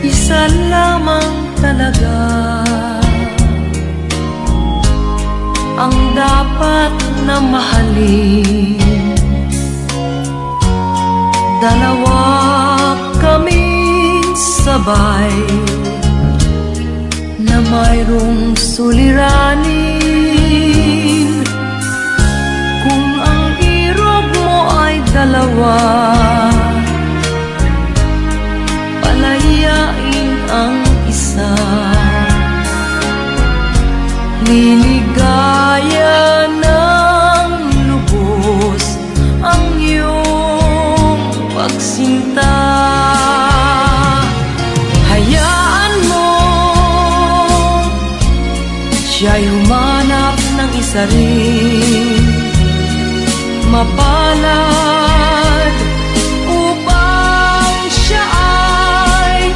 Isa lamang talaga ang dapat na mahalin. Dalawa kaming sabay na mayroong suliranin. Kung ang irog mo ay dalawa, palayain ang isa. Liligaya ng lubos ang iyong pagsinta. Hayaan mo siya'y humanap ng isa rin, mapalad upang siya ay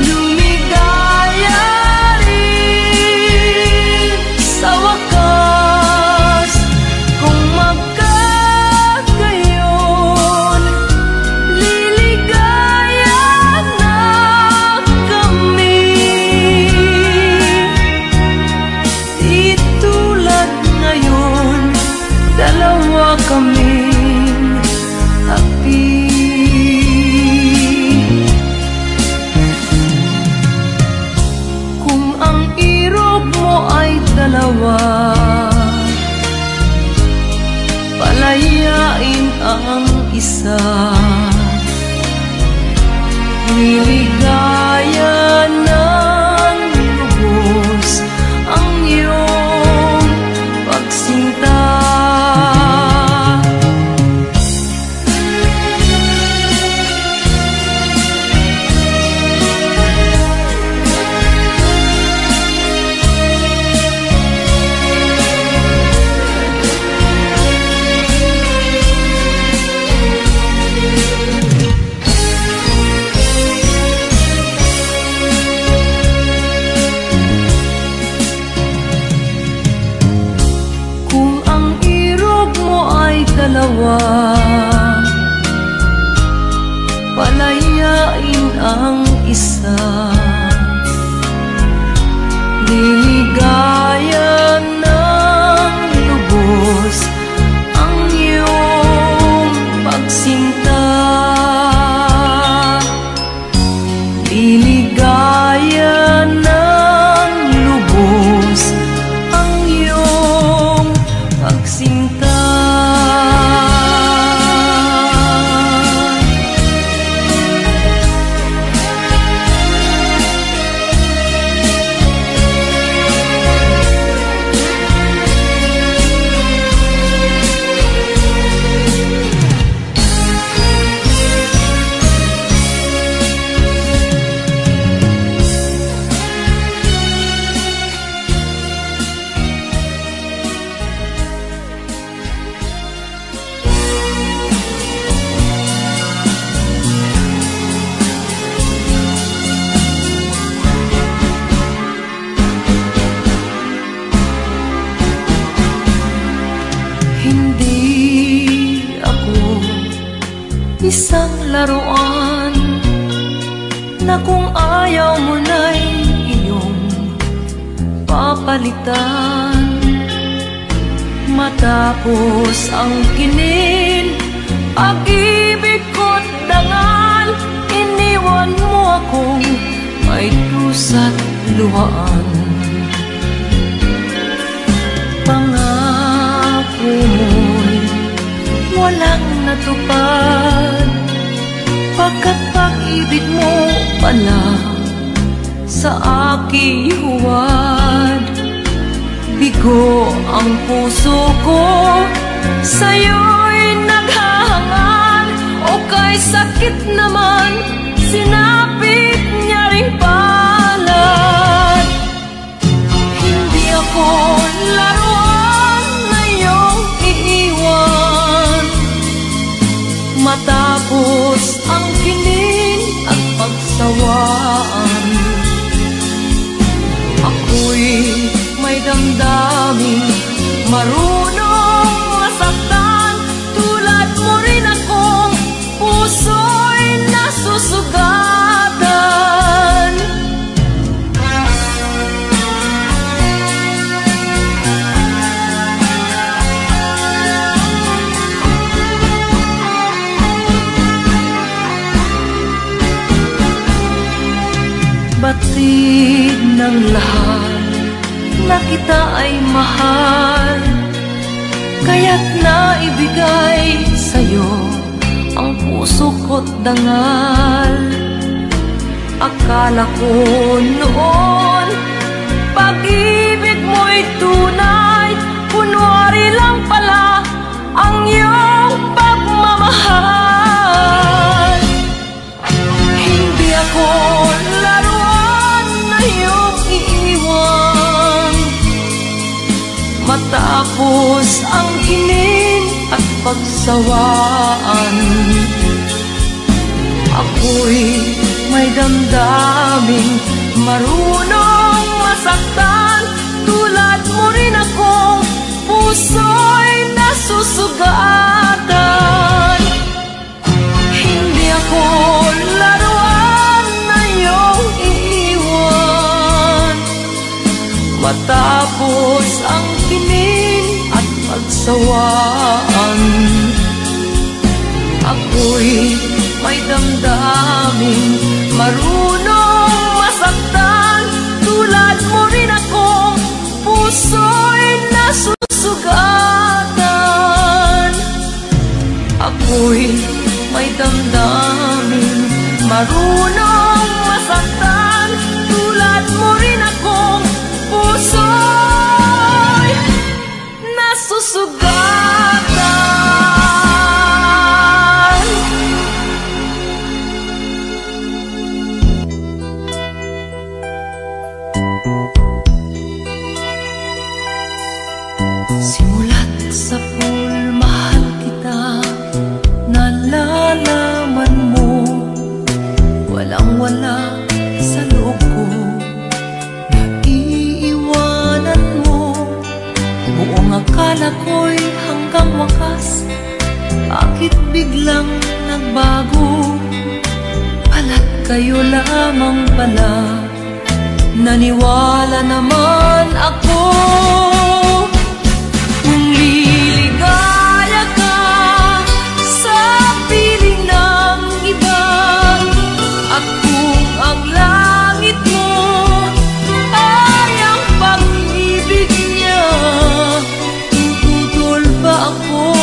lumigaya rin sa wakas. Kung magkagayon, liligaya na kami. Di tulad ngayon, dalawa kaming happy. Kung ang irog mo ay dalawa, palayain ang isa. Liligaya ng lubos ang iyong pagsinta. Kung ang irog mo ay dalawa, palayain ang isa. Liligaya ng lubos ang iyong pagsinta. Liligaya ng lubos ang iyong pagsinta. Hindi ako isang laruan na kung ayaw mo na'y iyong papalitan. Matapos ang kinin, pag-ibig ko't dangal, iniwan mo akong may dusa't luhaan. Pangako mo'y walang natupad, pagkat pag-ibig mo pala sa aking huwad. Bigo ang puso ko, sa'yo'y naghahangal, o kay sakit naman, sinapit niya ring palad. damdamin, marunong masaktan. Tulad mo rin akong puso'y nasusugatan. Batid ng lahat na kita ay mahal, kaya't naibigay sa'yo ang puso ko't dangal. Akala ko noon pag-ibig mo'y tunay, kunwari lang pala ang iyong pagmamahal. Hindi ako laruan na iyong iiwan, matapos ang hinin at pagsawaan. Ako'y may damdamin, marunong masaktan. Tulad mo rin akong puso'y nasusugatan. Hindi ako laruan na iyong iiwan, matapos ang hinin at pagsawaan. Ako'y may damdamin, marunong masaktan. Tulad mo rin akong puso'y nasusugatan. Ako'y may damdamin, marunong masaktan. Tulad mo rin akong puso'y nasusugatan. Simulat sa pool, mahal kita, nalalaman mo, walang-wala sa loob ko, naiiwanan mo. Buong akala ko'y hanggang wakas, bakit biglang nagbago? Pala't kayo lamang pala, naniwala naman ako. Kung liligaya ka sa piling ng iba, at kung ang langit mo ay ang pag-ibig niya, tututol ba ako?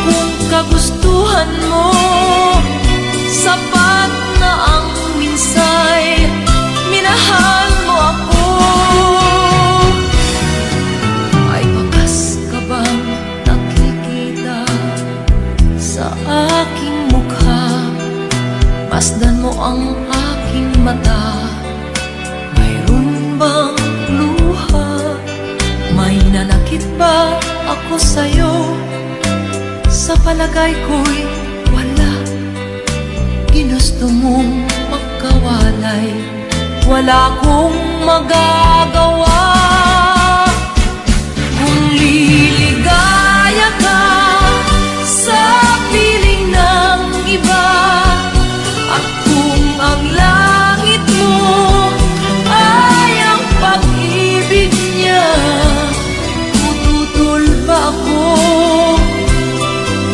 Kung kagustuhan mo, sapat na ang minsay, minahal mo ako. Ay wakas ka bang nakikita sa aking mukha? Masdan mo ang aking mata, mayroon bang luha? May nanakit ba ako sa'yo? Sa palagay ko'y wala. Ginusto mong magkawalay, wala akong magagawa. Kung liligaya ka sa piling ng iba, at kung ang langit mo ay ang pag-ibig niya, tututol ba ako?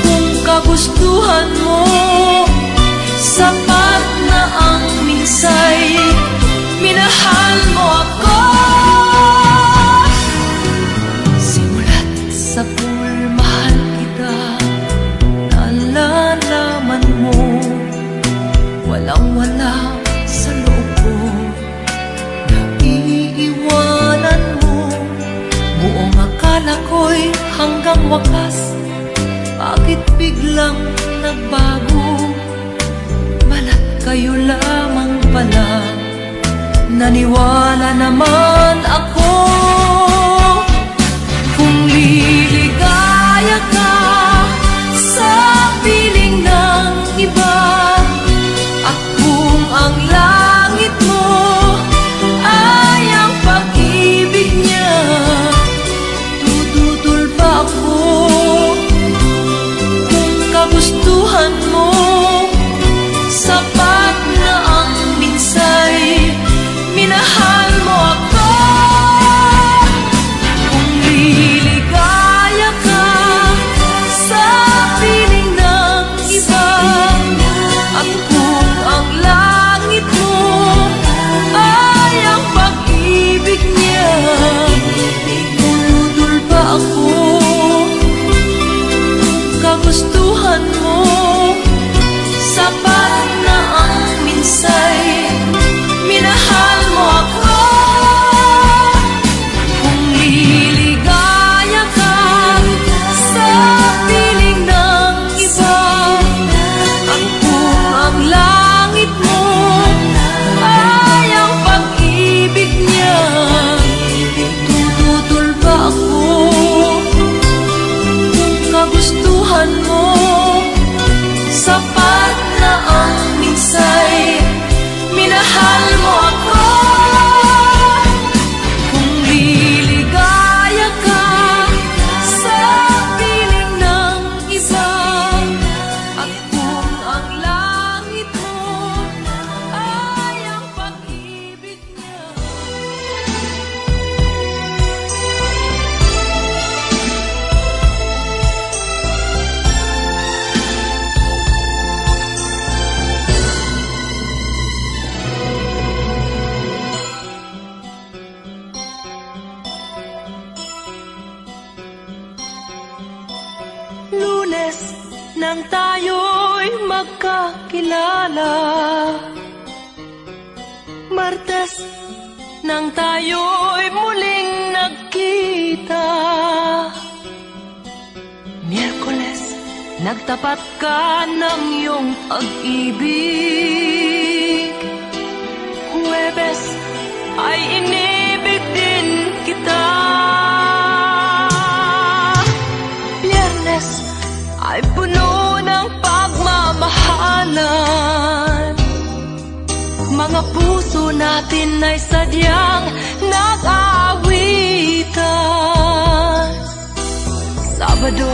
Kung kagustuhan mo, sapat na ang minsay, minahal mo ako. Simulat sa pool, mahal kita, nalalaman mo, walang-wala sa loob ko, naiiwanan mo. Buong akala ko'y hanggang wakas, bakit biglang nagbago? Balat kayo lamang pala, naniwala naman ako. Kung liligaya ka sa piling ng iba, at kung ang langit mo ay ang pag-ibig minahal mo ako. Kung liligaya ka sa piling ng iba, at kung ang langit mo ay ang pag-ibig niya. Lunes nang tayo'y magkakilala, Martes nang tayo'y muling nagkita, Miyerkules nagtapat ka ng iyong pag-ibig, Huwebes ay inibig din kita, Biyernes ay puno ng pagmamahalan. Mga puso natin ay sadyang nag-aawitan. Sabado,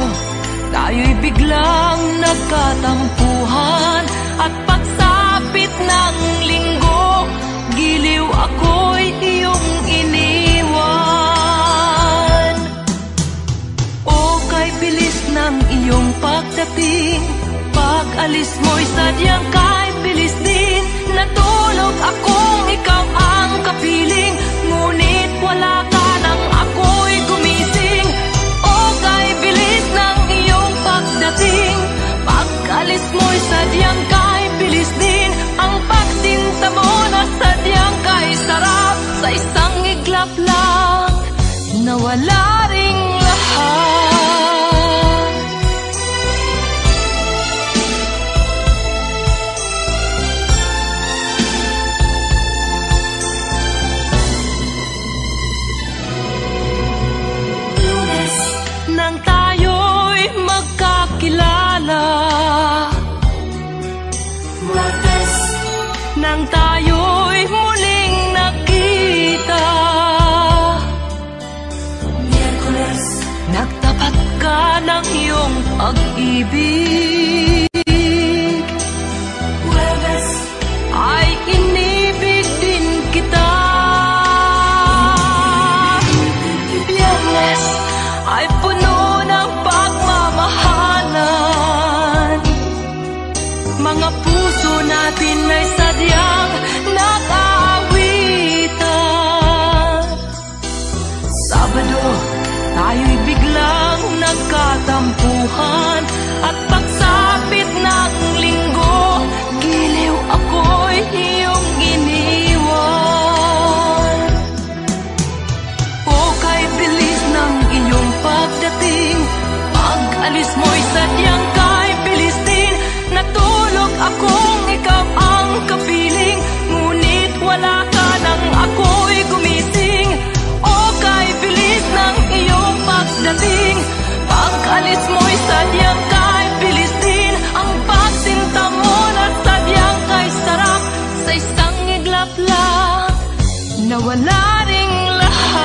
tayo'y biglang nagkatampuhan, at pagsapit ng linggo, giliw ako'y iyong iniwan. O kay bilis ng iyong pagdating, pag-alis mo'y sadyang kay bilis din. Natulog akong ikaw ang kapiling, ngunit wala ka nang ako'y gumising. O kay bilis ng iyong pagdating, pag-alis mo'y sadyang kay bilis din. Ang pagsinta mo na sadyang kay sarap, sa isang iglap lang nawala ring lahat. Lunes nang tayo'y magkakilala, Martes nang tayo'y muling nagkita, Miyerkules nagtapat ka ng iyong pag-ibig, Huwebes ay inibig din kita, Biyernes ay puno ng pagmamahalan. Mga puso natin ay sadyang nag-aawitan. Sabado, tayo'y biglang nagkatampuhan, at pagsapit ng linggo, giliw ako'y iyong iniwan. O kay bilis ng iyong pagdating, pag-alis mo'y sadyang kay bilis din. Natulog akong ikaw ang kapiling, ngunit wala ka nang ako'y gumising. O kay bilis ng iyong pagdating, pag-alis mo'y sadyang kay bilis din. Ang pagsinta mo na sadyang kay sarap, sa isang iglap lang nawala ring lahat.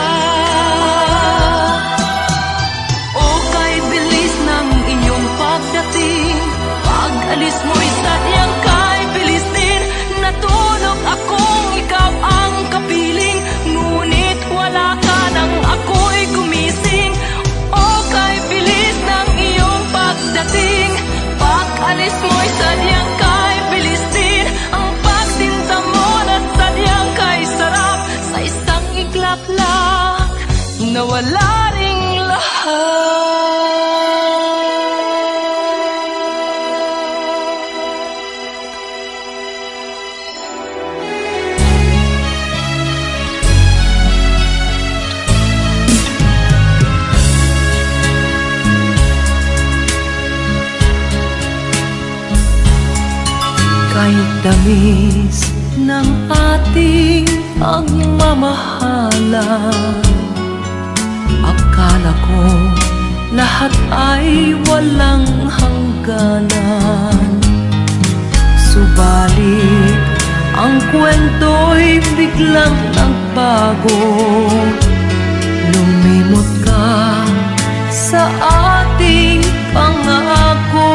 O kay bilis ng iyong pagdating, pag-alis mo'y sadyang kay bilis din. Natulog akong ikaw ang kapiling, ngunit wala ka nang ako'y gumising. O kay bilis ng iyong pagdating, pag-alis mo'y sadyang kay bilis din. Ang pagsinta mo na sadyang kay sarap, sa isang iglap lang nawala ring lahat. Kahit tamis ng ating pagmamahalan, akala ko lahat ay walang hangganan. Subalit Ang kwento'y biglang nagbago. Lumimot ka sa ating pangako.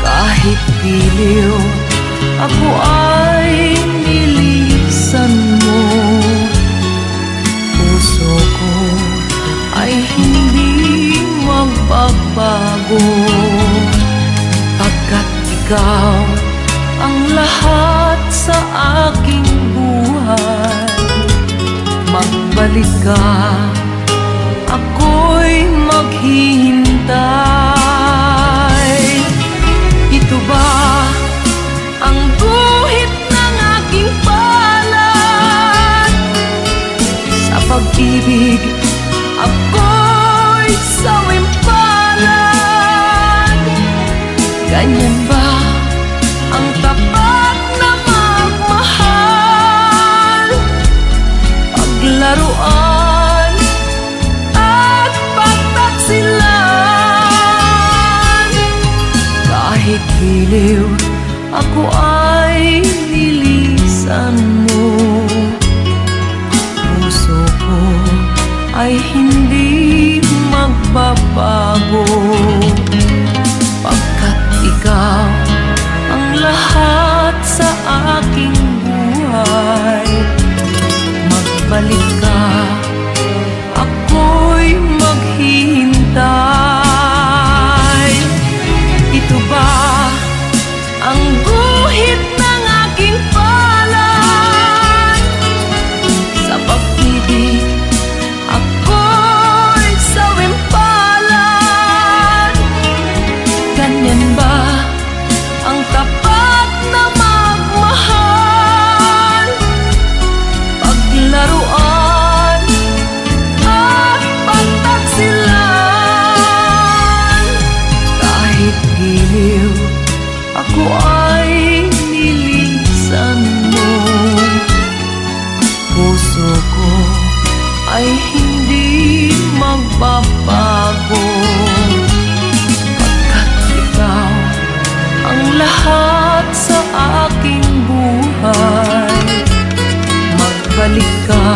Kahit giliw, ako ay nilisan mo. Puso ko ay hindi magbabago, pagkat ikaw ang lahat sa aking buhay. Magbalik ka, ako'y maghihintay. Ito ba ang guhit ng aking palad? Sa pag-ibig, ako'y sawimpalad. Ganyan ba ang tapat na magmahal? Paglaruan at pagtaksilan. Kahit giliw, ako ay nilisan mo. Puso ko ay hindi magbabago, pagkat ikaw ang lahat sa aking buhay. Magbalik ka, ako'y maghihintay. Ito ba ang guhit ng aking palad? Sa pag-ibig, ako'y sawimpalad. Ganyan ba ang tapat na magmahal? Paglaruan at pagtaksilan. Kahit giliw, ako ay nilisan mo. Puso ko ay hindi magbabago, pagkat ikaw ang lahat sa aking buhay. Magbalik ka,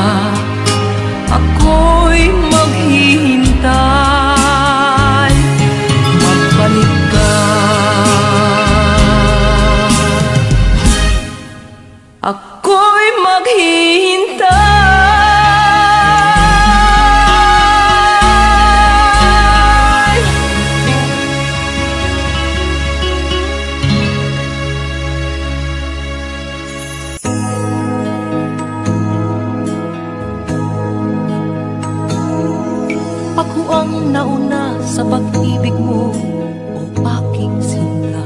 ako'y maghihintay. Magbalik ka, ako'y maghihintay. Ako ang nauna sa pag-ibig mo, o aking sinta.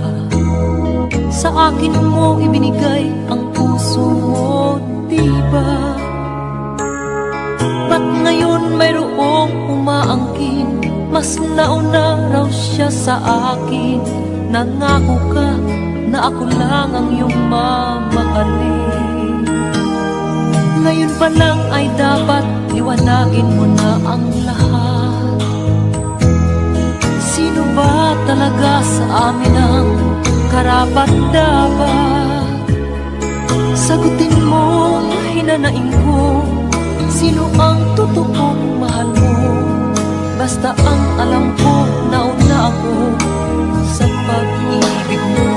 Sa akin mo ibinigay ang puso mo, diba? Ba't ngayon mayroong umaangkin? Mas nauna raw siya sa akin. Nangako ka na ako lang ang iyong mamahalin. Ngayon pa lang ay dapat liwanagin mo na ang lahat. Sino ba talaga sa amin ang karapat-dapat? Sagutin mo, hinanaing ko, sino ang totoong mahal mo? Basta ang alam ko, nauna ako sa pag-ibig mo.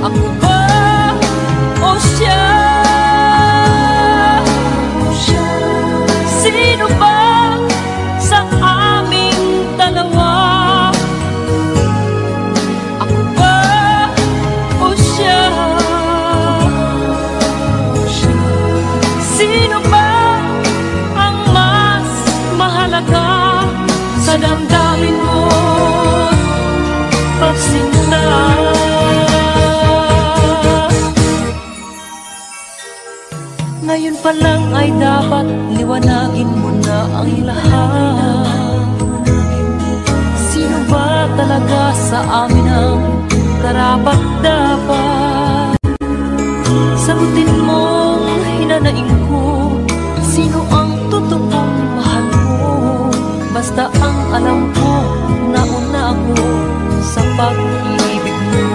Ako ba o siya? Sino ba sa aming dalawa? Ako ba o siya? Sino ba ang mas mahalaga sa damdamin mo? Pagsinta, ngayon pa lang ay dapat liwanagin mo na ang lahat. Sino ba talaga sa amin ang karapat-dapat? Sagutin mo, hinanaing ko, sino ang totoong mahal mo? Basta ang alam ko, nauna ako sa pag-ibig mo.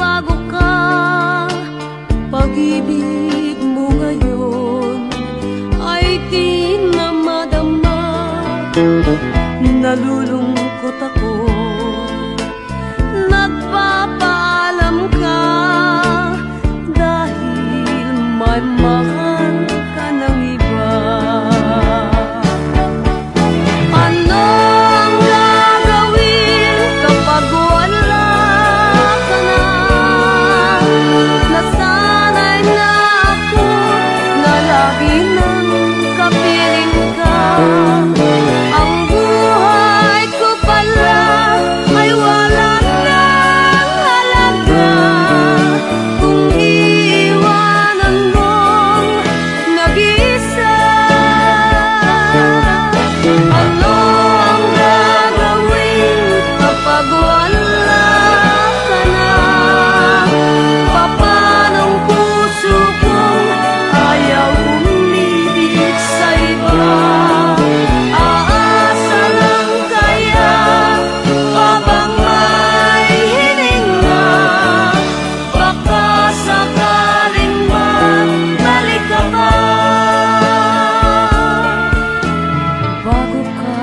bago ka. Pag-ibig mo ngayon ay di na madama. Nalulungkot ako, nagpapaalam ka, dahil may mahal ka ng iba. Ano ang gagawin kapag wala ka na? Nasanay na ako na lagi nang kapiling ka. Ang buhay ko pala ay wala nang halaga kung iiwanan mong nag-iisa. Ano ang gagawin kapag wala ka na? Papanong puso kong ayaw umibig sa iba? Aasa lang kaya habang may hininga? Baka sakaling magbalik ka pa. Bago ka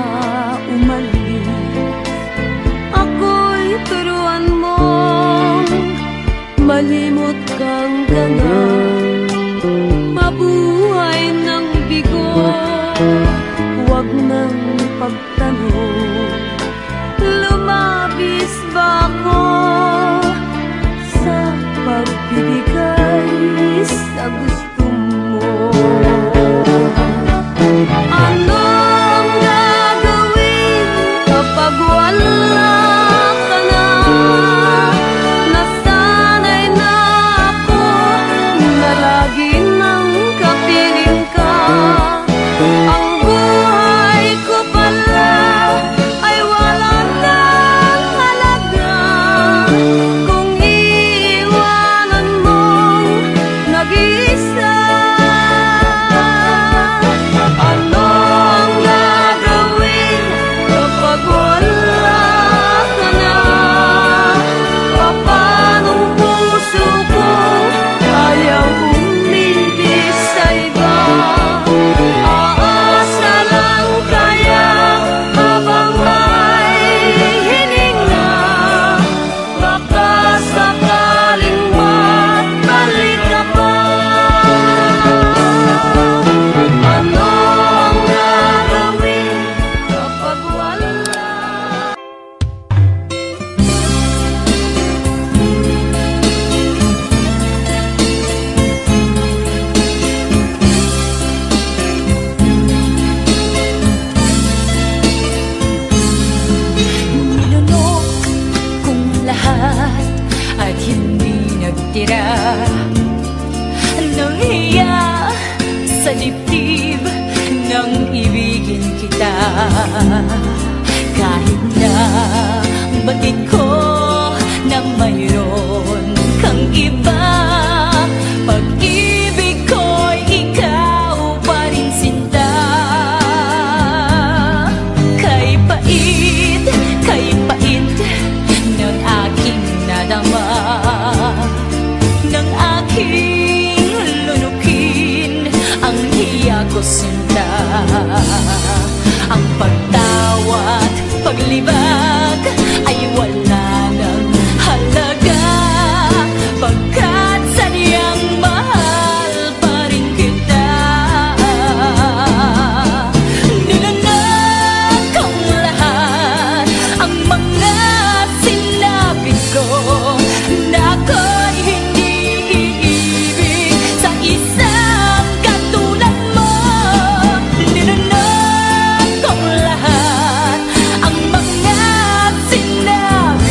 umalis, ako'y turuan mong malimot kang ganga, mabuhay ng bigo. Huwag nang pagtanong, lumabis ba ako sa pagbibigay sa gusto mo? Ano ang gagawin kapag wala ka na? Nasanay na ako na lagi nang kapiling ka. Ang buhay ko pala ay wala nang halaga kung iiwanan mong nag-iisa. Ano ang gagawin kapag wala ka na? Papanong puso ko ayaw umibig sa iba? Aasa lang kaya habang may hininga? Baka sakaling magbalik ka pa. Ano ang gagawin kapag wala? Nilunok kong lahat at hindi nagtira ng hiya sa dibdib nang ibigin kita. Kahit na batid ko na mayroon kang iba, pag-ibig ko'y ikaw pa rin sinta. Kay pait ng aking nadama, ng aking lunukin ang hiya ko sinta. Ang pagtawat, paglibag ay wala nang halaga, pagkat sadyang mahal pa rin kita. Nilanak kong lahat ang mga sinabi ko na ako'y hindi iibig sa isang katulad mo. Nilanak kong lahat ang mga sinabi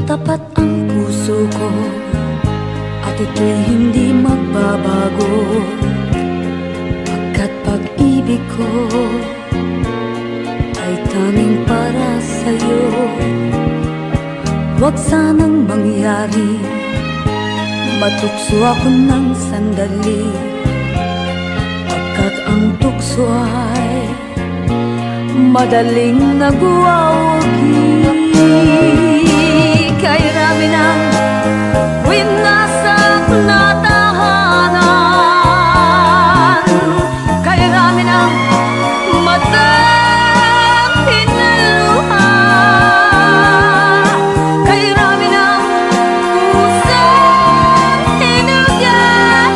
Tapat ang puso ko at ito'y hindi magbabago, pagkat pag-ibig ko ay tanging para sa'yo. Huwag sanang mangyari matukso ako ng sandali, pagkat ang tukso ay madaling nagwawagi. Kay rami ng winasak na tahanan, kay rami ng matang pinaluha, kay rami ng pusang hinugatan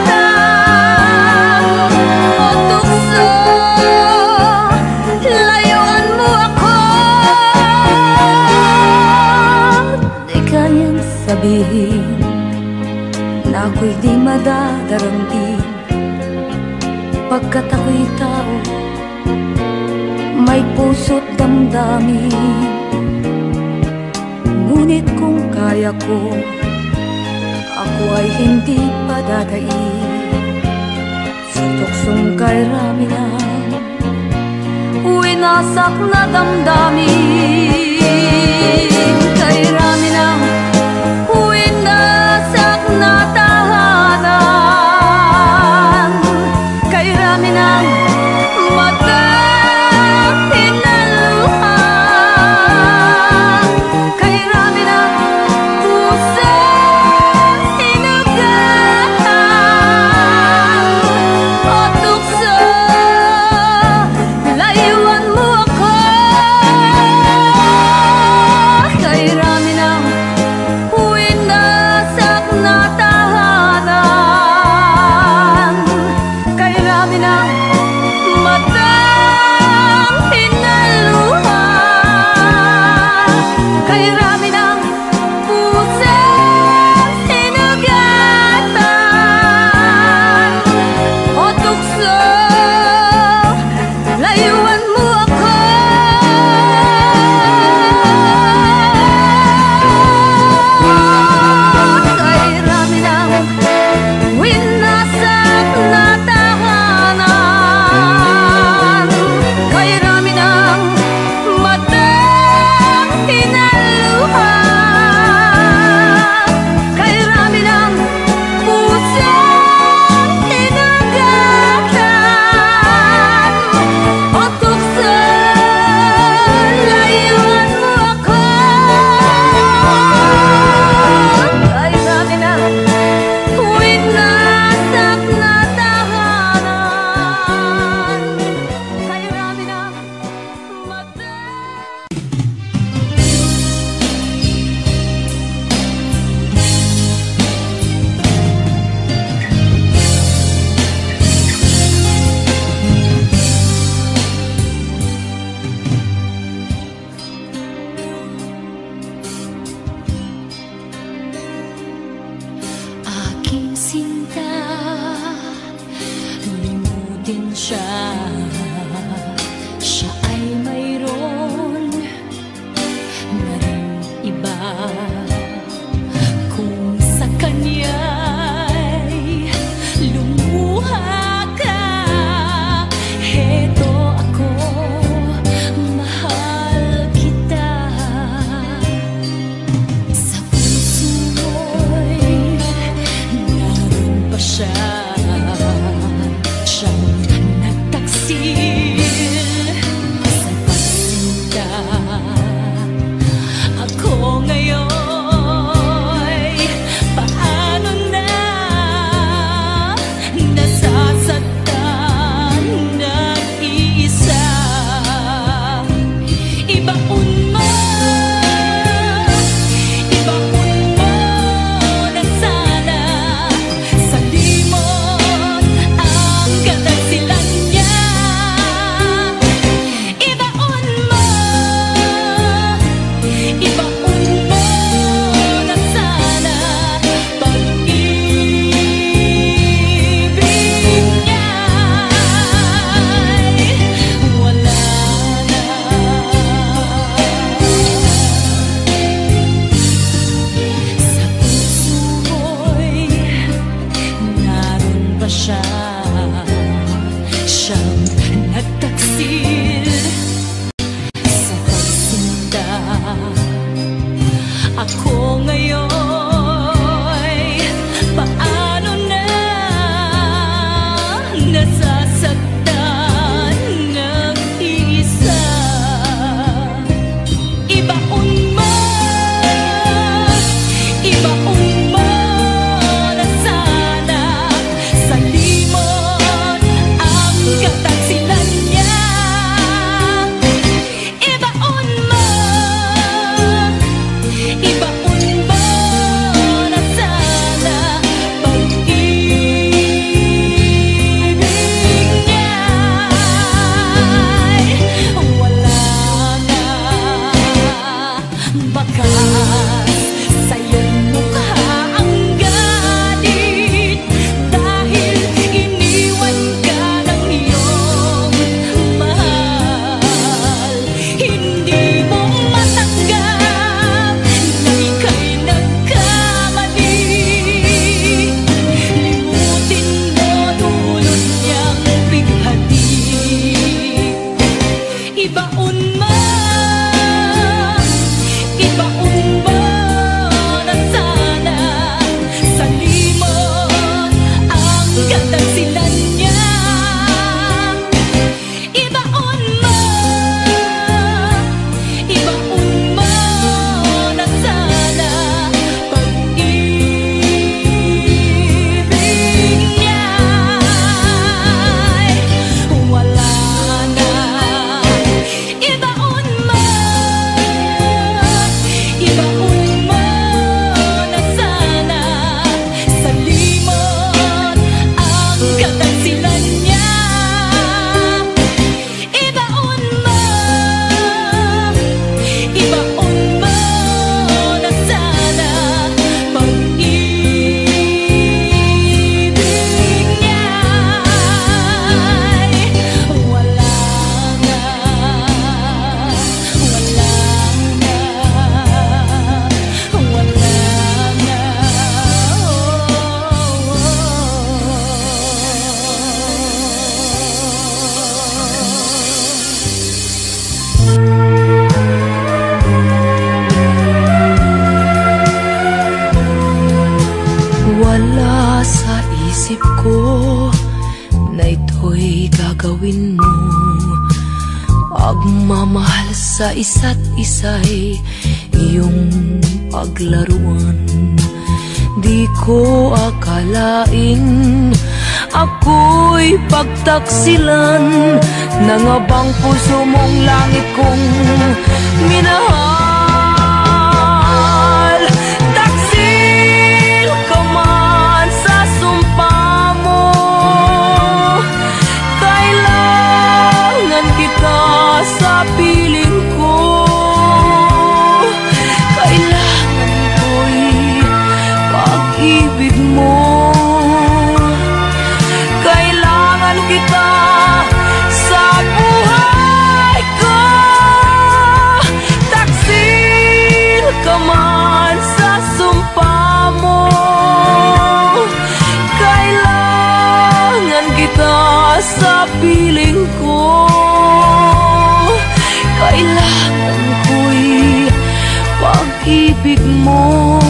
o tukso, layuan mo ako. Di kayang sabihin na ako'y di madadaramdin, pagkat ako'y tao, may puso't damdamin. Ngunit kung kaya ko, ako ay hindi padadaig sa tuksong kay rami ng winasak na damdamin. Kay rami ng winasak na tahanan, kay rami ng matang pinaluha, kay rami ng pusang hinugatan o tukso, layuan mo ako. Kay rami ng winasak na tahanan, kay rami ng matang pinaluha, kay rami ng pusang hinugatan o tukso, layuan mo ako. Kay rami ng winasak na tahanan, kay rami ng matang pinaluha, kay rami ng pusang hinugatan o tukso, layuan mo ako. Kay rami ng winasak na tahanan, kay rami ng matang. Aking sinta, limutin siya. Siya ay mayroon na rin iba. Kung sa kanya'y lumuha ka, heto ako, mahal kita. Sa puso mo'y naroon pa siya, siyang nagtaksil ako ngayon? Paano na nasasaktan nag-iisa? Ibaon mo na sana sa limot ang kataksilan niya. Ibaon mo na sana pag-ibig niya'y wala na bakas sa iyong mukha ang galit dahil iniwan ka ng iyong mahal. Hindi mo matanggap na ika'y nagkamali. Limutin mo dulot niyang bighati. Ibaon mo na sana sa limot ang kataksilan niya. Ibaon mo na sana pag-ibig niya'y wala na. Ibaon mo na sana sa limot ang kataksilan niya. Ibaon mo na sana pag-ibig niya'y wala na. Wala sa isip ko na ito'y gagawin mo. Pagmamahal sa isa't isa'y iyong paglaruan. Di ko akalain ako'y pagtaksilan ng abang puso mong langit kong minahal. Taksil ka man sa sumpa mo, kailangan kita sa piling ko. Kailangan ko'y pag-ibig mo. Kailangan kita sa buhay ko. Taksil ka man sa sumpa mo, kailangan kita sa piling ko. Kailangan ko'y pag-ibig mo.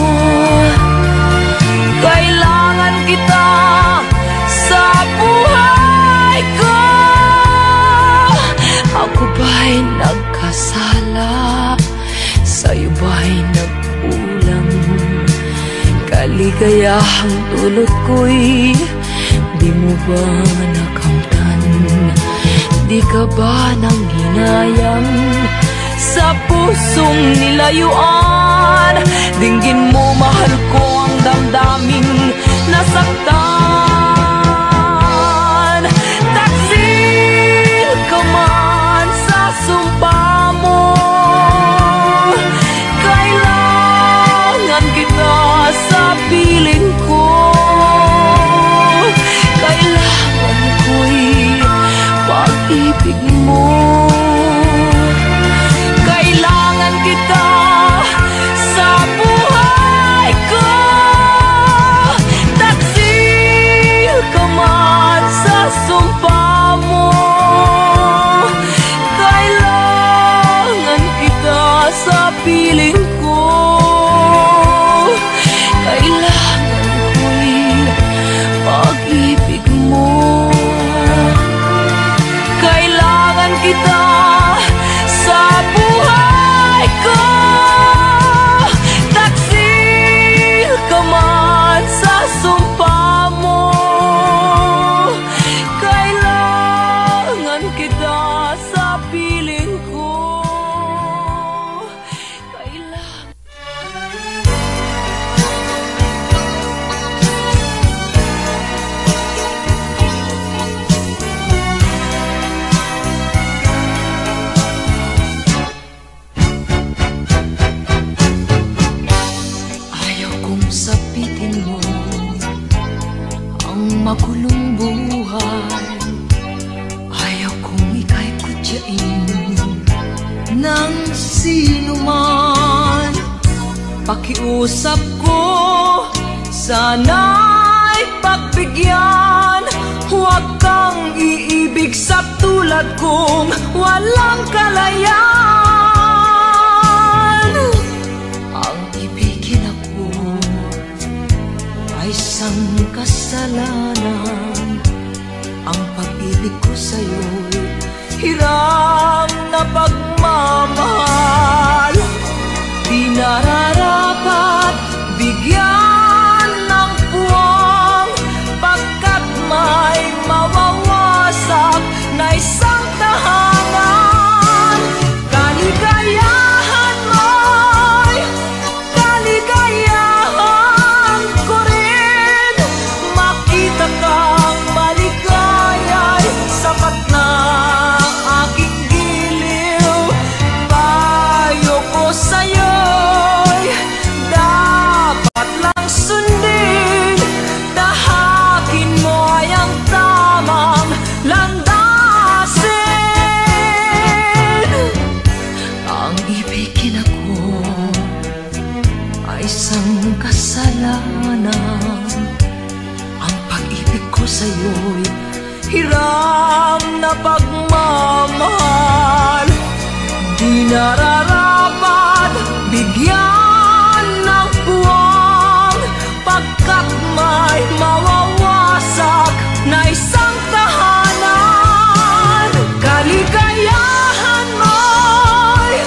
Kailangan kita sa buhay ko. Ako ba'y nagkasala? Sa'yo ba'y nagkulang? Kaligayahang dulot ko'y di mo ba nakamtan? Di ka ba nang hinayang sa pusong nilayuan? Dinggin mo, mahal ko, ang damdaming nasaktan. Taksil ka man sa sumpa mo, kailangan kita sa piling ko. Kailangan ko'y pag-ibig mo. Kailangan kita sa buhay ko. Taksil ka man sa sumpa mo, kailangan kita sa piling ko. magulong buhay. Ayaw kong ika'y kutyain ng sino man. Pakiusap ko, sana'y pagbigyan. Huwag kang iibig sa tulad kong walang kalayaan. Ang ibigin ako ay isang kasalanan. Ang pag-ibig ko sa'yo'y hiram na pagmamahal. Di nararapat bigyan ng puwang, pagkat may mawawasak na isang tahanan. Kaligayahan mo'y kaligayahan ko rin. Makita kang maligaya'y sapat na aking giliw. Payo ko sa'yo'y dapat lang sundin. Tahakin mo ay ang tamang landasin. Ang ibigin ako ay isang kasalanan. Ang pag-ibig ko sa'yo'y hiram na pagmamahal. Di nararapat bigyan ng puwang, pagkat may mawawasak na isang tahanan. Kaligayahan mo'y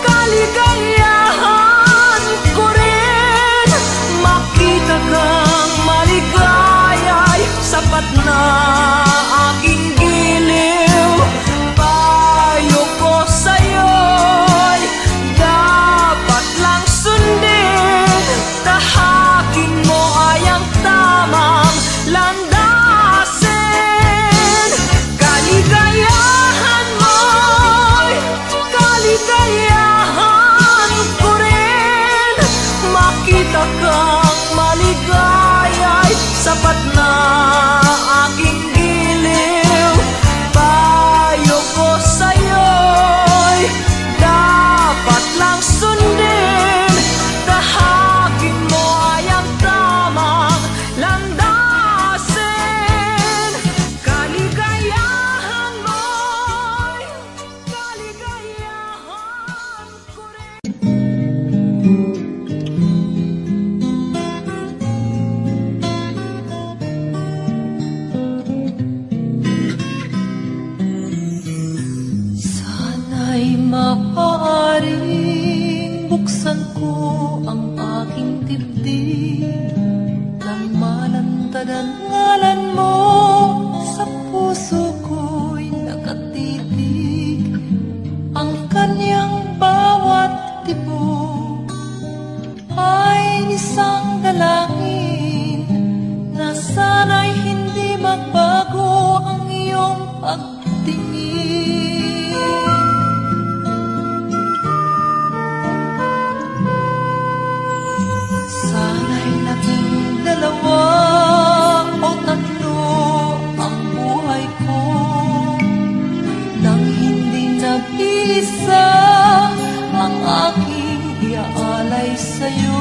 kaligayahan ko rin. Makita kang maligaya'y sapat na aking giliw. Payo ko sa'yo'y dapat lang sundin. Tahakin mo ay ang tamang landasin. Kaligayahan mo'y kaligayahan ko rin. Makita kang maligaya'y sapat na aking giliw. Payo ko sa'yo'y dapat lang sundin. Tahakin mo ay ang tamang landasin. Kaligayahan mo'y kaligayahan ko rin. Sana'y maaaring buksan ko ang aking dibdib nang malantad ang ngalan mo. Sa puso ko'y nakatitig ang kanyang bawat tibok. Ay isang dalangin na sana'y hindi magbago ang iyong pagtingin. Sana'y naging dalawa o tatlo ang buhay ko, nang hindi nag-iisa ang aking iaalay sa'yo.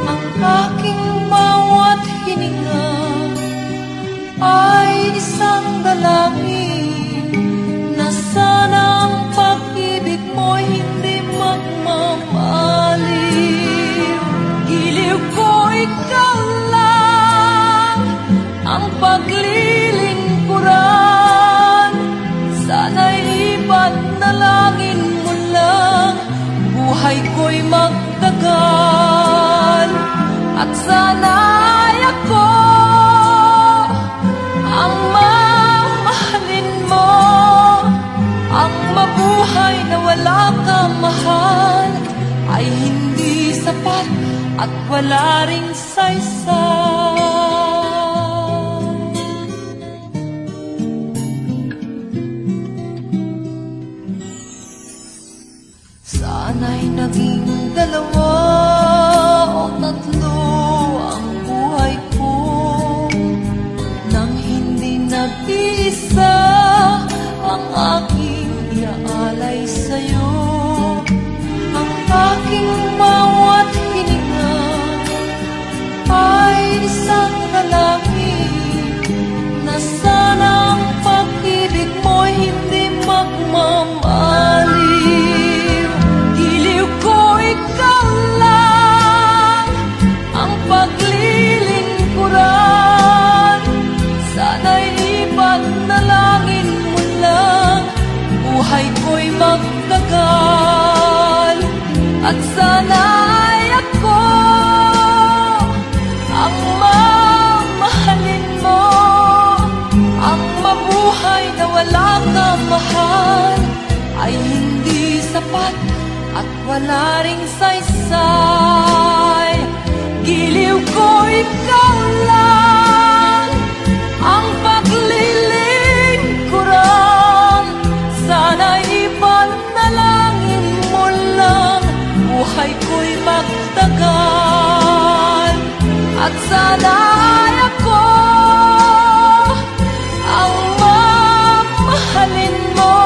Ang aking bawat hininga ay isang dalangin na sana ang pag-ibig mo hindi magmamaliw. Giliw ko ikaw lang ang paglilingkuran. Sana'y ipanalangin mo lang buhay ko'y magtagal. At sana'y ako ang mamahalin mo, ang mabuhay na wala kang mahal ay hindi sapat at wala ring saysay. Sana'y naging dalawa o tatlo ang buhay ko, aking iaalay sa'yo. Ang aking bawat hininga ay isang dalangin na sana ang pag-ibig mo'y hindi magmamaliw. Giliw ko ikaw lang ang paglilingkuran. Sana'y ipanalangin mo lang buhay ko'y magtagal. At sana'y ako ang mamahalin mo, ang mabuhay na wala kang mahal ay hindi sapat at wala ring saysay. Giliw ko ikaw lang ang paglilingkuran. Sana'y ipanalangin mo lang buhay ko'y magtagal. At sana'y ako ang mamahalin mo,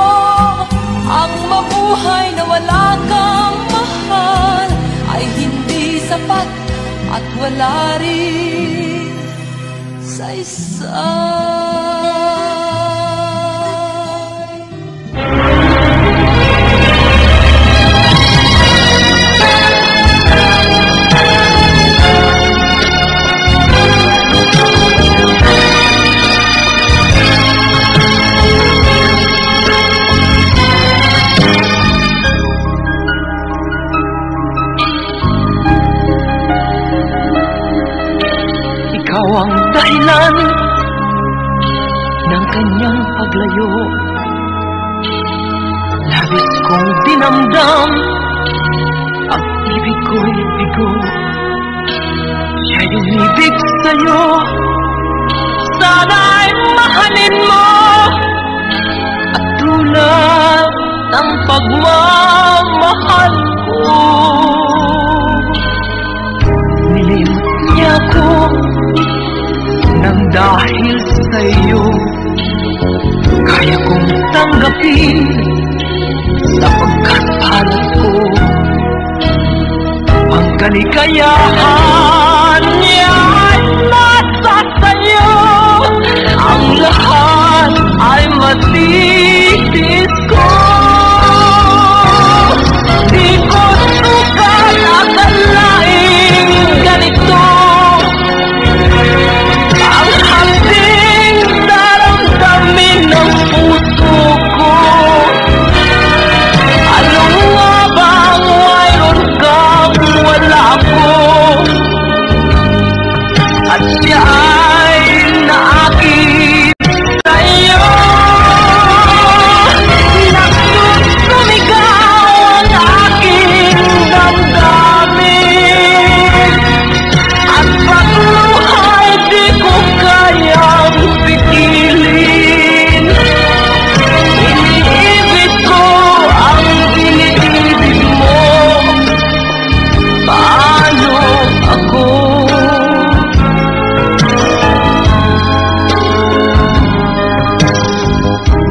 ang mabuhay na wala kang mahal ay hindi sapat at wala rin saysay. Ikaw ang dahilan ng kanyang paglayo. Labis kong dinamdam ang ibig ko'y bigo. Siya'y umibig sa'yo, sana'y mahalin mo. At tulad ng pagmamahal ko, nilimot niya ko nang dahil sa'yo. Kaya kong tanggapin sapagkat palad ko ang kaligayahan niya ay nasa sa'yo. Ang lahat ay matitis ko. Di ko sukat akalaing ganito ang handing daramdamin ng puso ko. Ano nga bang mayroon kang wala ko? At siya ay naakit sa'yo. Nagsusumigaw ang aking damdamin, at pagluhay di ko kayang pigilin. Iniibig ko ang iniibig mo. Paano ako?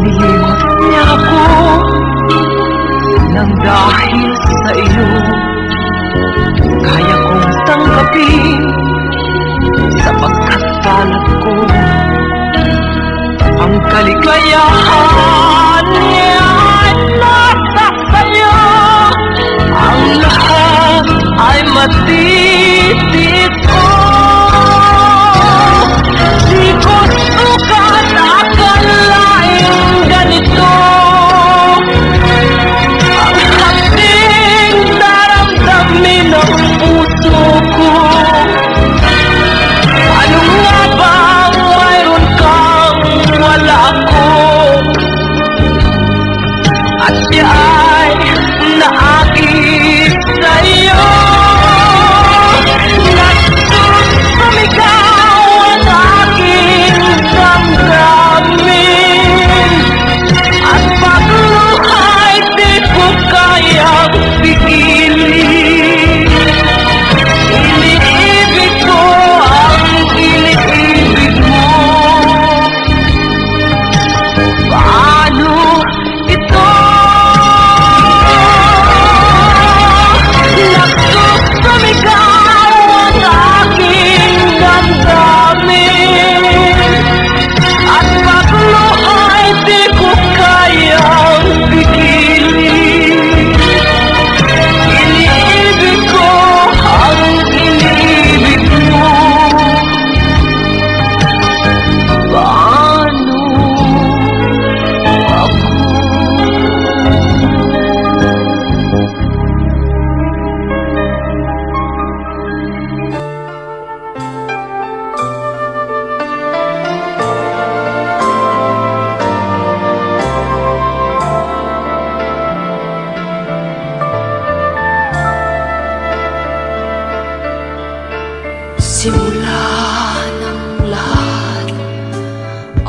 Nilimot niya ako nang dahil sa iyo. Kaya kong tanggapin sapagkat palad ko ang kaligayahan niya ay nasa sa'yo. Ang lahat ay matitis ko. Di ko sukat akalaing ganito ang handing daramdamin ng puso ko. Ano nga bang mayroon kang wala ko? At siya ay naakit sa'yo. Simula ng lahat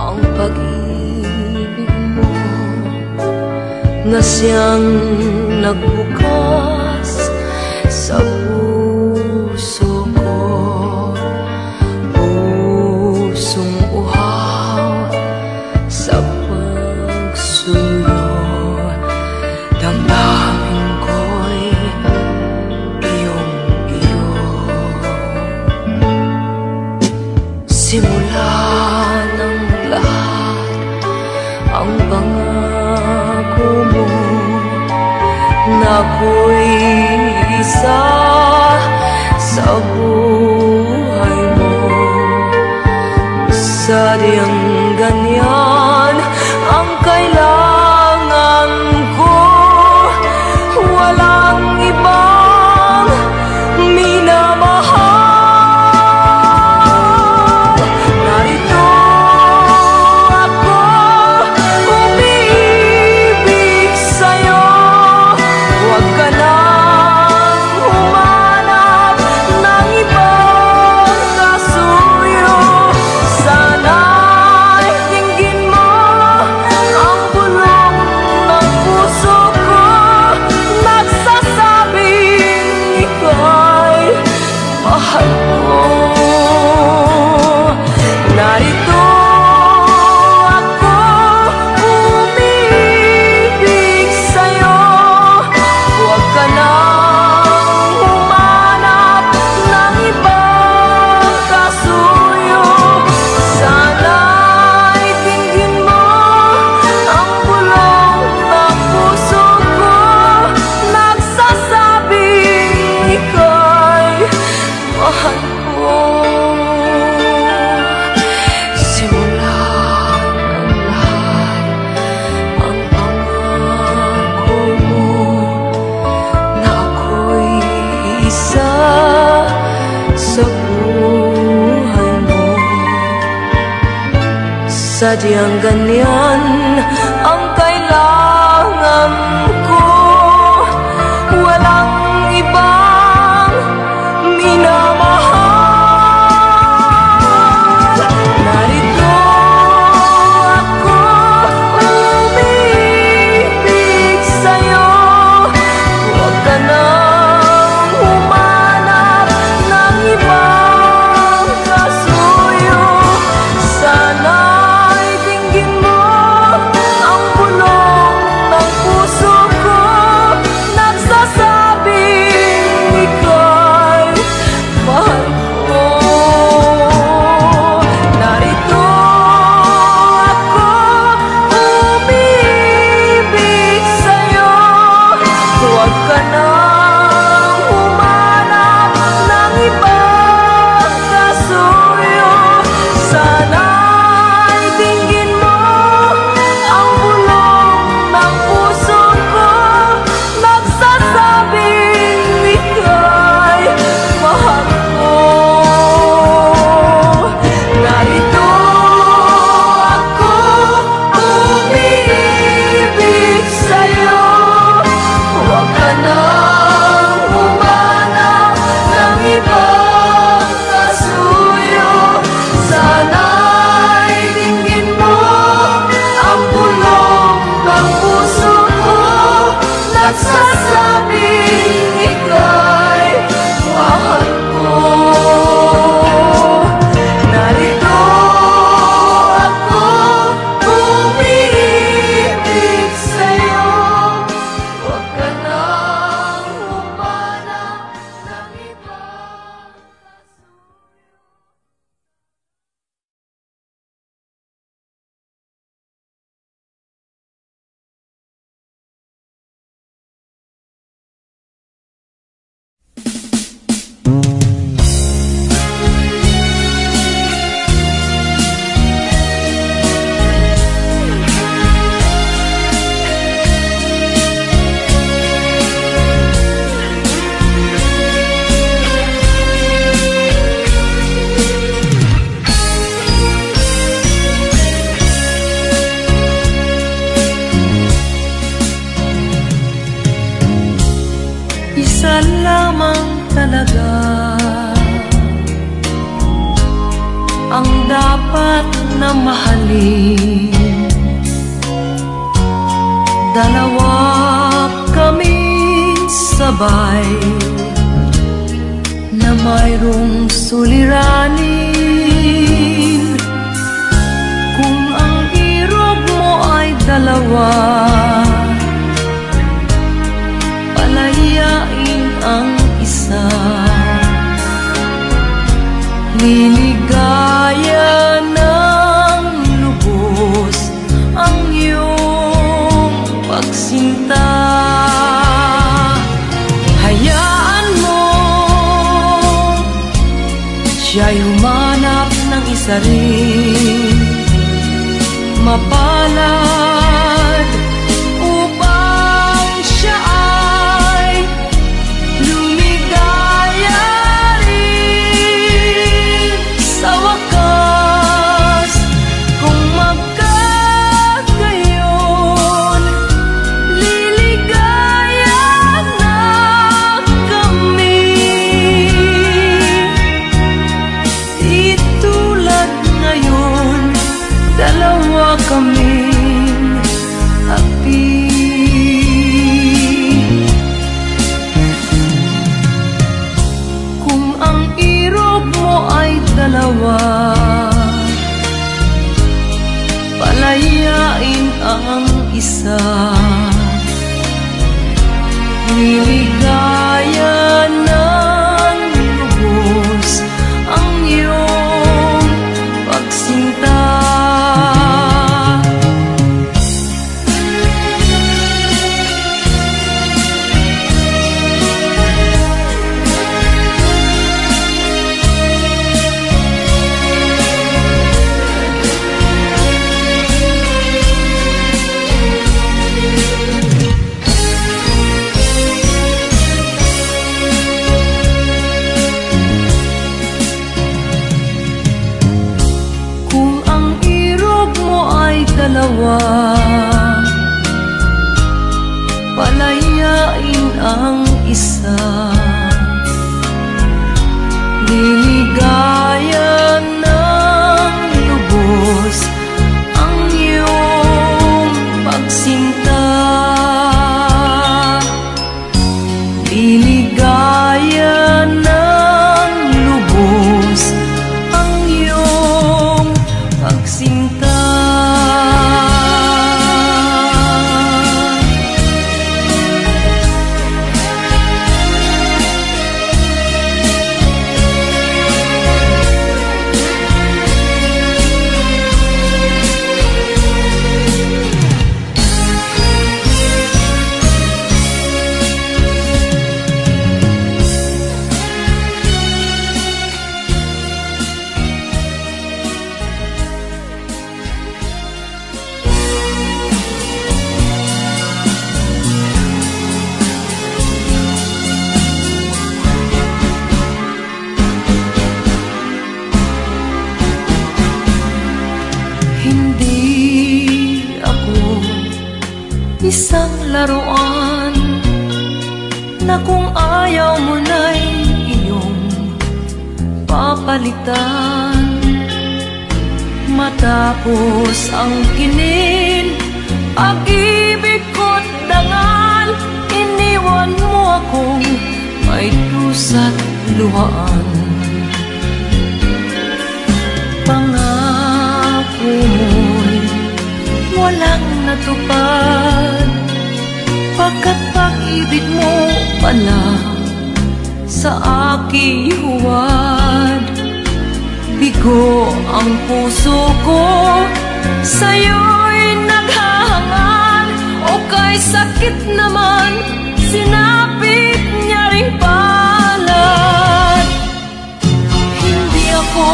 ang pag-ibig mo na siyang nagbukas sa puso ko. Pusong uhaw sa pagsuyo, damdamin ko'y iyong-iyo. Simula ng lahat ang pangako mo na ako'y isa sa buhay mo. Sadyang ganyan ang kailangan ko, walang ibang minamahal. Narito ako, umiibig sa'yo. Huwag ka nang humanap ng ibang kasuyo. Sana'y dinggin mo ang bulong ng puso ko, nagsasabing ika'y mahal ko. Narito ako, umiibig sa'yo. Huwag ka nang humanap ng ibang kasuyo. Sana'y dinggin mo ang bulong ng puso ko, nagsasabing ika'y mahal ko. Simula ng lahat ang pangako mo na ako'y isa sa buhay mo. Sadyang ganyan ang kailangan ko, walang ibang minamahal. Narito ako, umiibig sa'yo. Huwag ka nang humanap ng ibang kasuyo. Sana'y dinggin mo ang bulong suliranin. Dalawa kaming sabay na mayroong suliranin. Kung ang irog mo ay dalawa, palayain ang isa. Liligaya ng lubos ang iyong pagsinta. Hayaan mo siya'y humanap ng isa rin, mapalad upang siya ay lumigaya rin sa wakas. Kung magkagayon, liligaya na kami. Di tulad ngayon, dalawa kaming api. Kung ang irog mo ay dalawa, palayain ang isa. Liligaya ng lubos ang iyong pagsinta. Kung ang irog mo ay dalawa, palayain ang isa. Liligaya ng lubos ang iyong pagsinta. Liligaya ng lubos ang iyong pagsinta. Hindi ako isang laruan na kung ayaw mo na'y iyong papalitan. Matapos ang kinin, pag-ibig ko't dangal, iniwan mo akong may dusa't luhaan. Pangako mo'y walang natupad, pagkat pag-ibig mo pala sa aking huwad. Bigo ang puso ko, sa'yo'y naghahangal, o kay sakit naman, sinapit niya ring palad. Hindi ako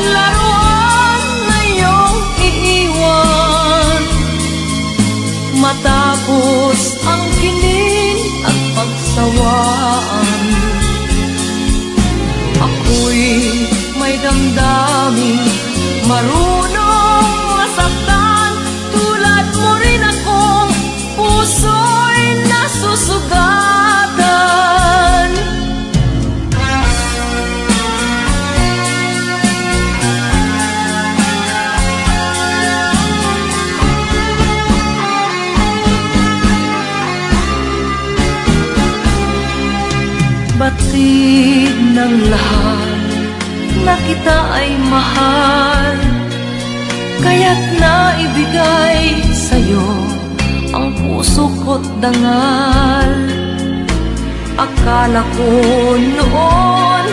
laruan na iyong iiwan, matapos ang kinin at pagsawaan. Ako'y may damdamin, marunong masaktan, tulad mo rin akong puso'y nasusugatan. lahat na kita ay mahal, kaya't naibigay sa'yo ang puso ko't dangal. Akala ko noon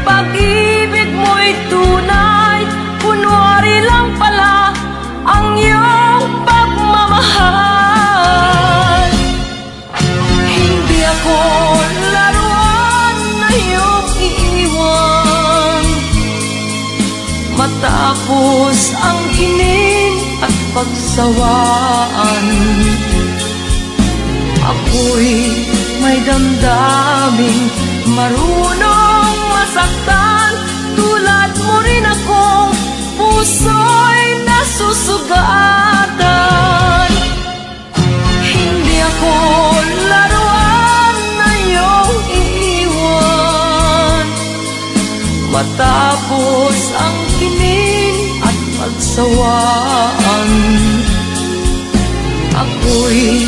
pag-ibig mo'y tunay, kunwari lang pala ang iyong pagmamahal. Hindi ako laruan na iyong iiwan, matapos ang hiling at pagsawaan. Ako'y may damdaming marunong masaktan, tulad mo rin akong puso'y nasusugatan. Hindi ako laruan na iyong iiwan, matapos ang kining at pagsawaan. Ako'y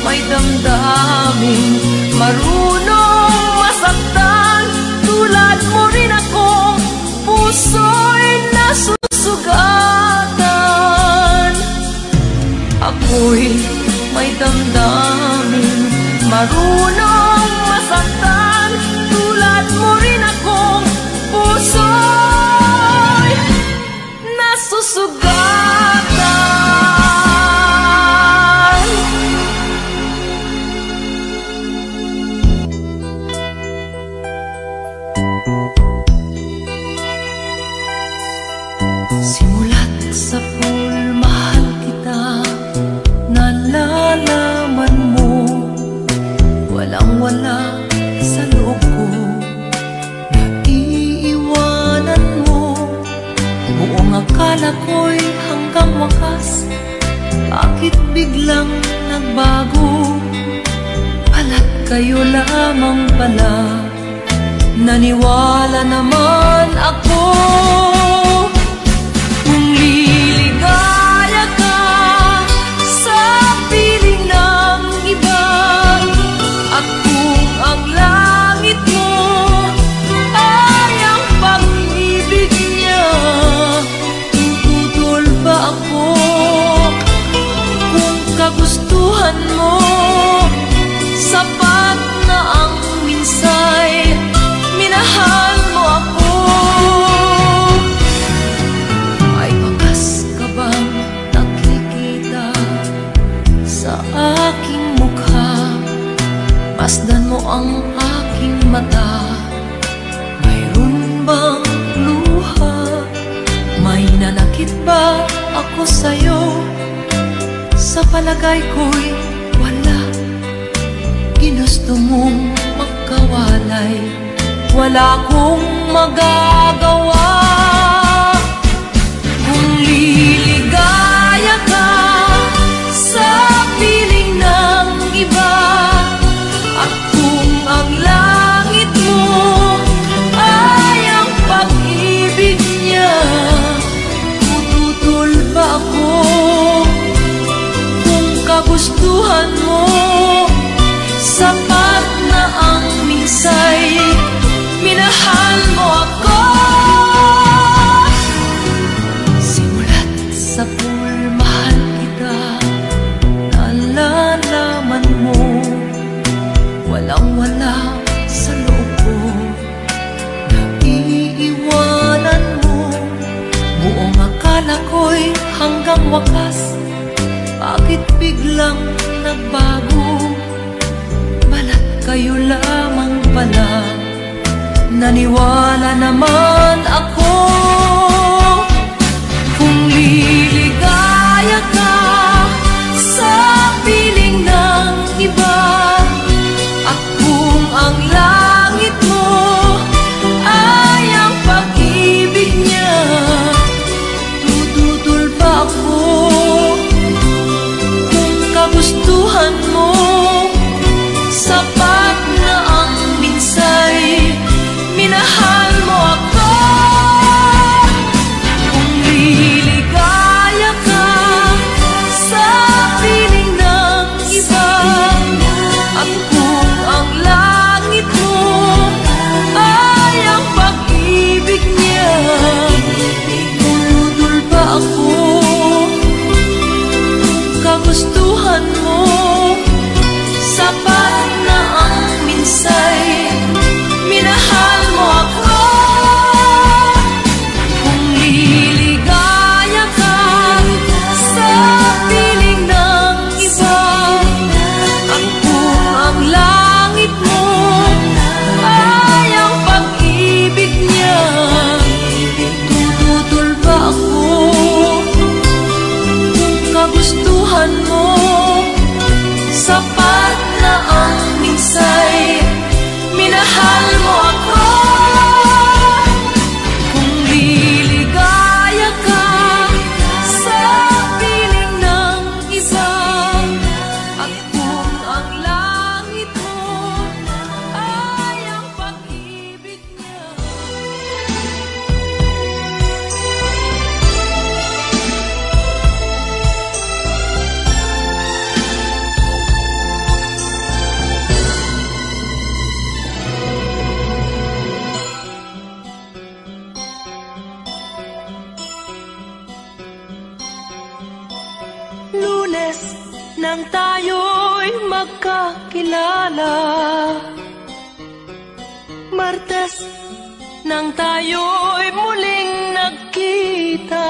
may damdaming marunong masaktan, tulad mo rin akong puso'y nasusugatan. Ako'y may damdaming marunong masaktan, tulad mo rin akong puso'y nasusugatan. Simulat sa pulmahal kita, nalalaman mo, walang-wala sa loob ko, naiiwanan mo. Buong akala ko'y hanggang wakas, bakit biglang nagbago? Pala't kayo lamang pala, naniwala naman ako. Kung liligaya ka sa piling ng iba, at kung ang langit mo ay ang pag-ibig niya, tututol ba ako? Kung kagustuhan mo, sapat na ang minsay, minahal mo ako. May wakas ka bang nakikita sa aking mukha? Masdan mo ang aking mata, mayroon bang luha? May nanakit ba ako sa'yo? Sa palagay ko'y wala. Ginusto mong magkawalay, wala kong magagawa. Kung liligaya ka sa piling ng iba, at kung ang langit mo ay ang pag-ibig niya, tututol ba ako? Kung kagustuhan mo, sapat na ang minsay, minahal mo ako. Simulat sa pulmahal kita, nalalaman mo, walang-wala sa loob ko, naiiwanan mo. Buong akala ko'y hanggang wakas, bakit biglang nagbago? Balat kayo lamang pala, naniwala naman ako. Kung liligaya ka sa piling ng iba, at kung ang langit mo ay ang pag-ibig niya, tututol ba ako? Kung kagustuhan mo, sapat na ang minsay, minahal mo ako. nang tayo'y magkakilala. Martes, nang tayo'y muling nagkita.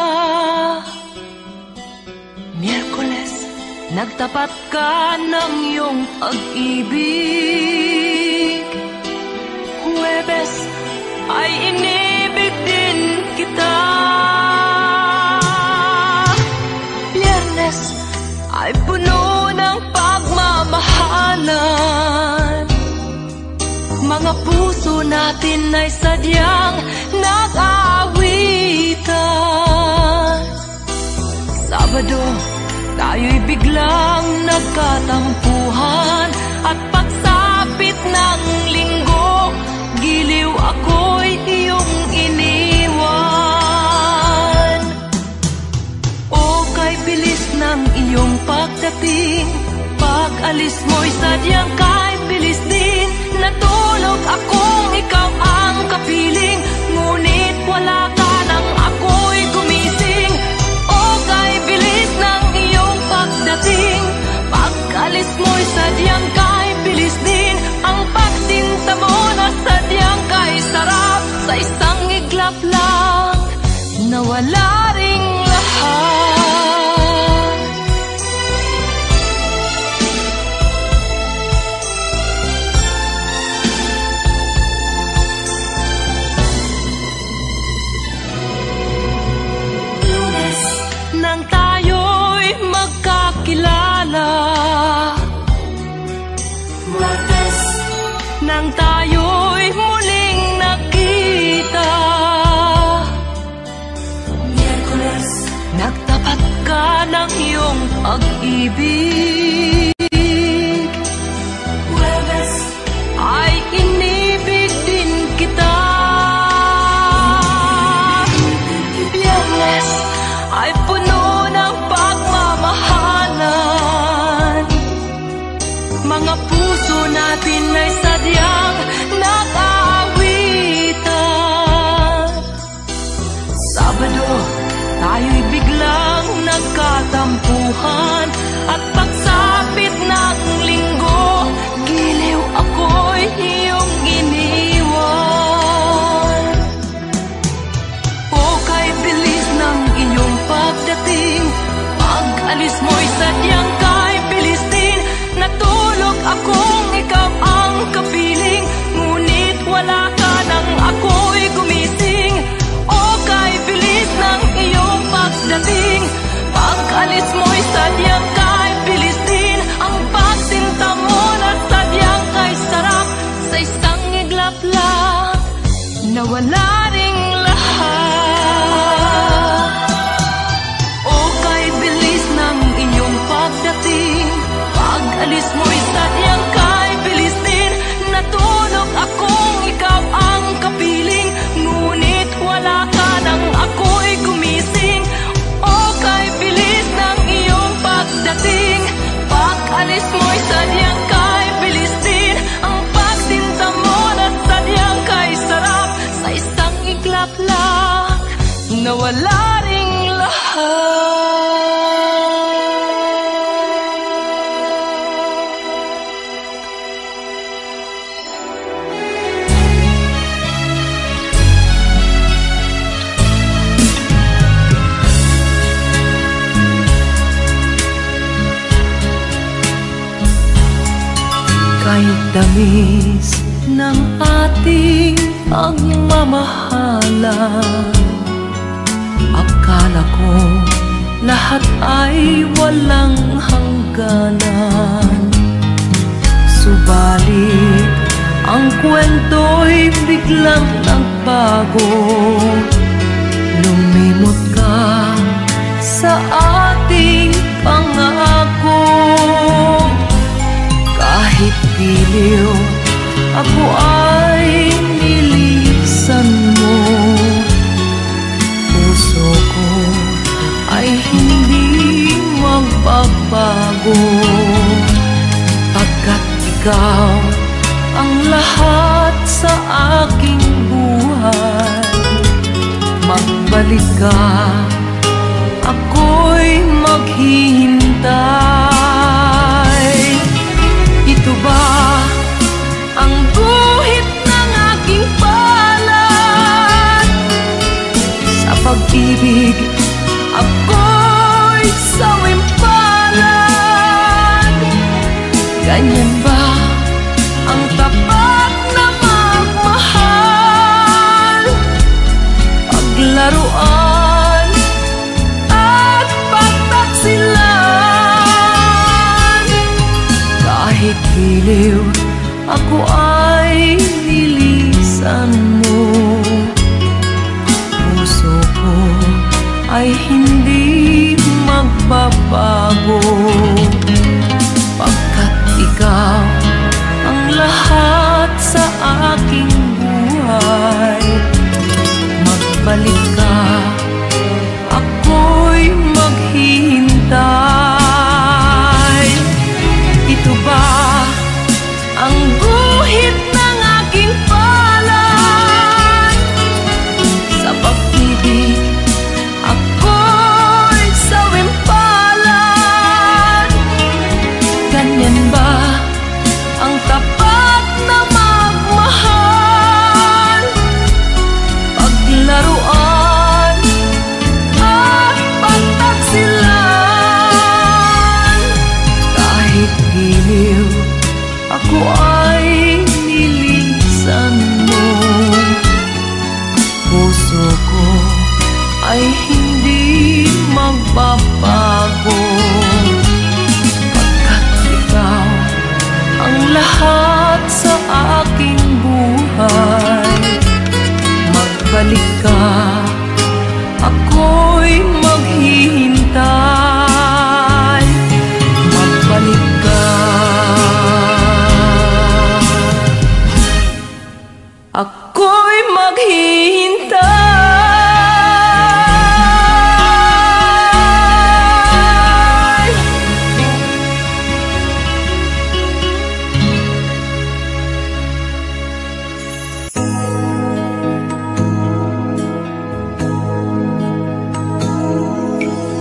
Miyerkules, nagtapat ka ng iyong pag-ibig. Huwebes, ay inibig din kita. Biyernes, ay puno ng pagmamahalan. Mga puso natin ay sadyang nag-aawitan. Sabado, tayo'y biglang nagkatampuhan. At pagsapit ng linggo, giliw ako'y iyong iniwan. O kay bilis ng iyong pagdating, pag-alis mo'y sadyang kay bilis din. Natulog akong ikaw ang kapiling, ngunit wala ka nang ako'y gumising. O kay bilis ng iyong pagdating, pag-alis mo'y sadyang kay bilis din. Ang pagsinta mo na sadyang kay sarap, sa isang iglap lang nawala ring lahat. Lunes, nang tayo'y magkakilala. Martes, nang tayo'y muling nagkita. Miyerkules, nagtapat ka ng iyong pag-ibig. Huwebes, ay inibig din kita. Biyernes, ay puno ng pagmamahalan. Mga puso natin ay sadyang nag-aawitan. Sabado, tayo'y biglang nagkatampuhan. At pagsapit ng linggo, giliw ako'y iyong iniwan. O kay bilis ng iyong pagdating, pag-alis mo'y sadyang kay bilis din. Natulog akong ikaw ang kapiling, ngunit wala ka nang ako'y gumising. O kay bilis ng iyong pagdating, pag-alis mo'y sadyang kay bilis din. Ang pagsinta mo na sadyang kay sarap, sa isang iglap lang nawala ring lahat. O kay bilis ng iyong pagdating, pag-alis mo'y sadyang kay bilis din. Natulog akong ikaw ang kapiling, ngunit wala ka nang ako'y gumising. O kay bilis ng iyong pagdating, pag-alis mo'y sadyang kay bilis din. Ang pagsinta mo na sadyang kay sarap, sa isang iglap lang nawala ring lahat. Kahit tamis ng ating pagmamahalan, akala ko lahat ay walang hangganan. Subalit ang kwento'y biglang nagbago. Lumimot ka sa ating pangako. Kahit giliw, ako ay nilisan mo. Puso ko ay hindi magbabago, pagkat ikaw ang lahat sa aking buhay. Magbalik ka, ako'y maghihintay. pag-ibig, ako'y sawimpalan. Ganyan ba ang tapat na magmahal? Paglaruan at pagtaksilan. Kahit giliw, ako ay nilisan mo. Puso ko ay hindi magbabago, pagkat ikaw ang lahat sa aking buhay. Magbalik ka, ako'y maghihintay. Ito ba ang guhit ng aking palad? Sa pag-ibig, ako'y sawimpalan. Ganyan ba ang tapat na magmahal? Paglaruan at pagtaksilan. Kahit giliw, ako ay nilisan mo. Puso ko ay hindi magbabago, pagkat ikaw ang lahat sa aking buhay. Magbalik ka, ako'y maghihintay. Magbalik ka, ako'y maghihintay.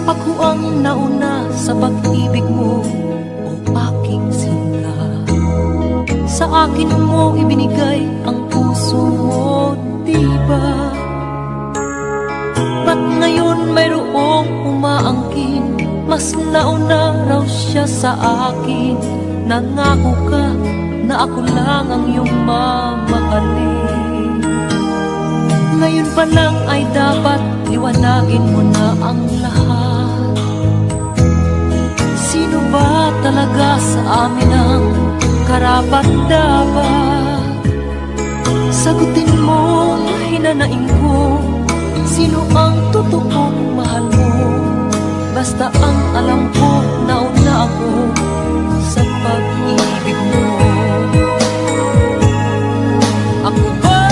Ako ang nauna sa pag-ibig mo, o aking sinta. Sa akin mo ibinigay ang puso mo, diba? Ba't ngayon mayroong umaangkin? Mas nauna raw siya sa akin. Nangako ka na ako lang ang iyong mamahalin. Ngayon pa lang ay dapat liwanagin mo na ang lahat. Sino ba talaga sa amin ang karapat-dapat? Sagutin mo, hinanaing ko, sino ang totoong mahal mo? Basta ang alam ko, nauna ako sa pag-ibig mo. Ako ba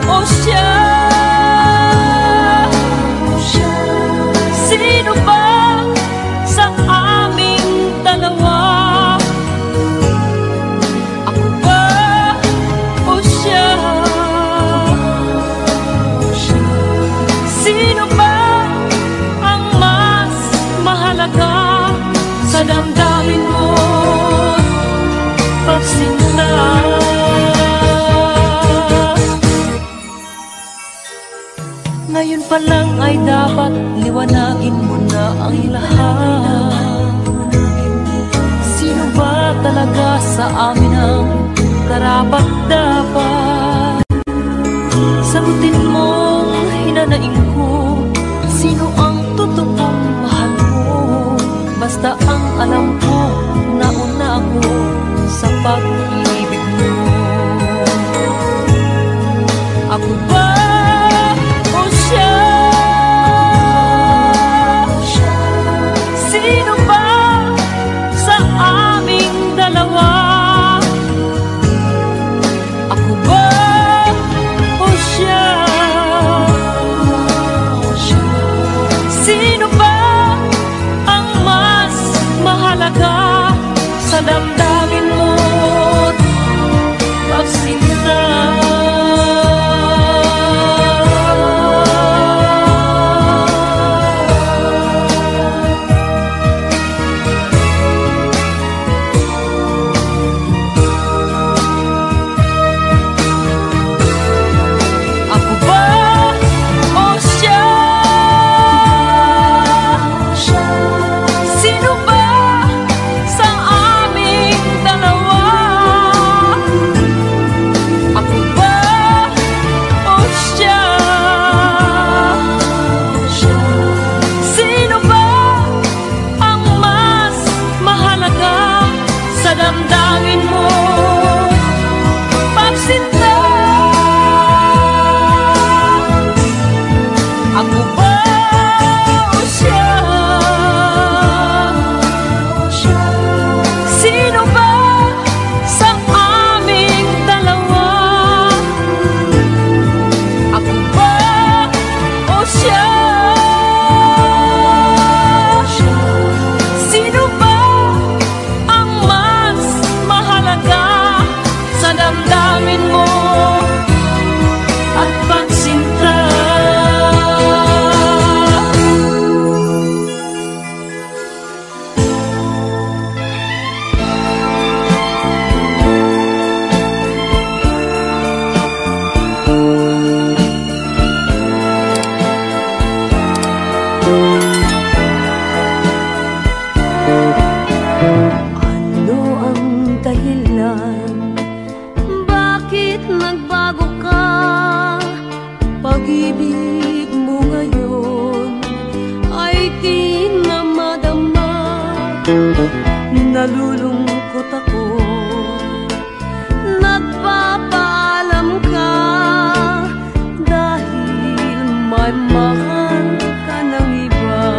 o siya? Sino ba sa aming dalawa? Ako ba o siya? Sino ba ang mas mahalaga sa damdamin mo? Pagsinta, ngayon pa lang ay dapat liwanagin mo na ang lahat. Sino ba talaga sa amin ang karapat-dapat? Sagutin mo, hinanaing ko, sino ang totoong mahal mo? Basta ang alam ko, nauna ako sa pag-ibig mo. Ako ba o siya? Sino ba sa aming dalawa? Ako ba o siya? Sino ba ang mas mahalaga sa damdamin mo? pag-ibig mo ngayon ay di na madama. Nalulungkot ako, nagpapaalam ka dahil may mahal ka ng iba.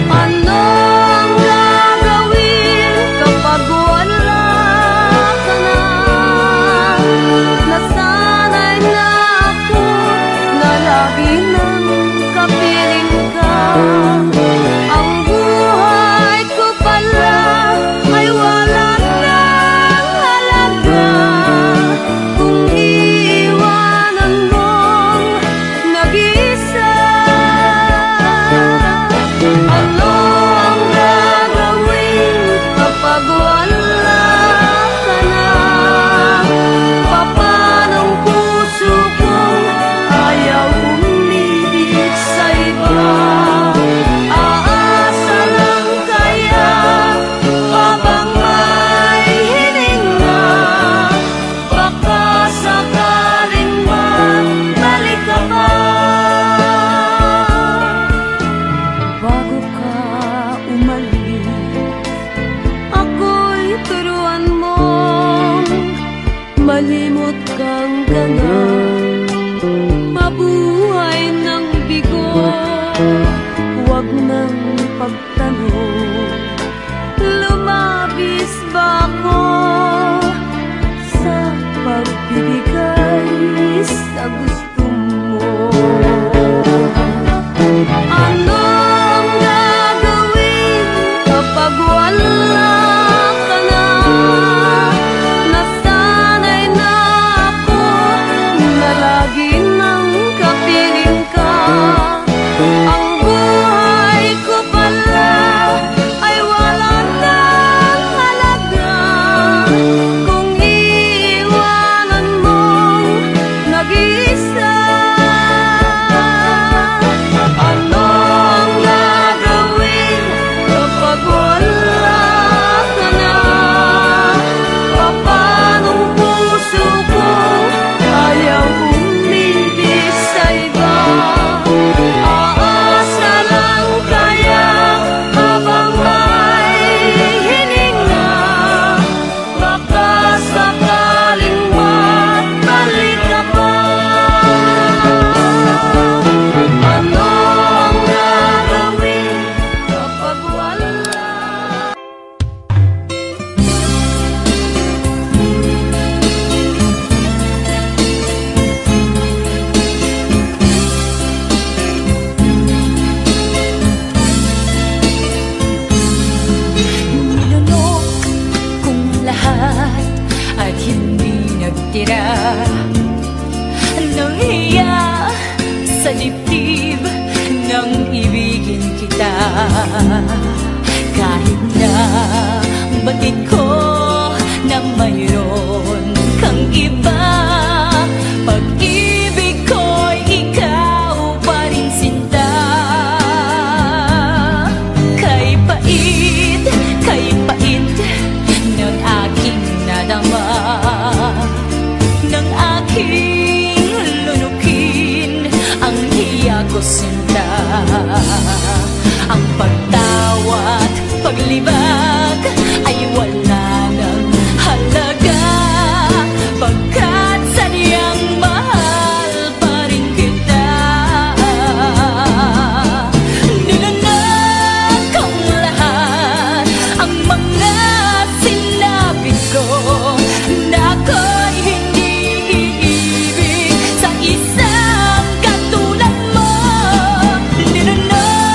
Ano ang gagawin kapag wala ka na? Nasanay na ako na lagi nang kapiling ka. Ang buhay ko pala ay wala nang halaga kung iiwanan mong nag-iisa. Ano ang gagawin kapag wala ka na? Papanong puso kong ayaw umibig sa iba? Aasa lang kaya habang may hininga? Baka sakaling magbalik ka pa. Bago ka umalis, ako'y turuan mong malimot kang ganga, mabuhay ng bigo, huwag nang pagtanong. Lumabis ba ako sa pagbibigay sa gusto mo? Ano ang gagawin kapag wala ka na? Nasanay na ako na lagi nang kapiling ka. Ang buhay ko pala ay wala nang halaga kung iiwanan mong nag-iisa. Ano ang gagawin kapag wala ka na? Papanong puso ko ayaw umibig sa iba? Aasa lang kaya habang may hininga? Baka sakaling magbalik ka pa. Ano ang gagawin kapag wala? Nilunok kong lahat at hindi nagtira ng hiya sa dibdib nang ibigin kita. Kahit na batid ko na mayroon kang iba, pag-ibig ko'y ikaw pa rin sinta. Kay pait ng aking nadama, ng aking lunukin ang hiya ko sinta. Ang pagtawat, paglibag ay wala nang halaga, pagkat sadyang mahal pa rin kita. Nilanak ang lahat, ang mga sinabi ko na ako'y hindi iibig sa isang katulad mo. Nilanak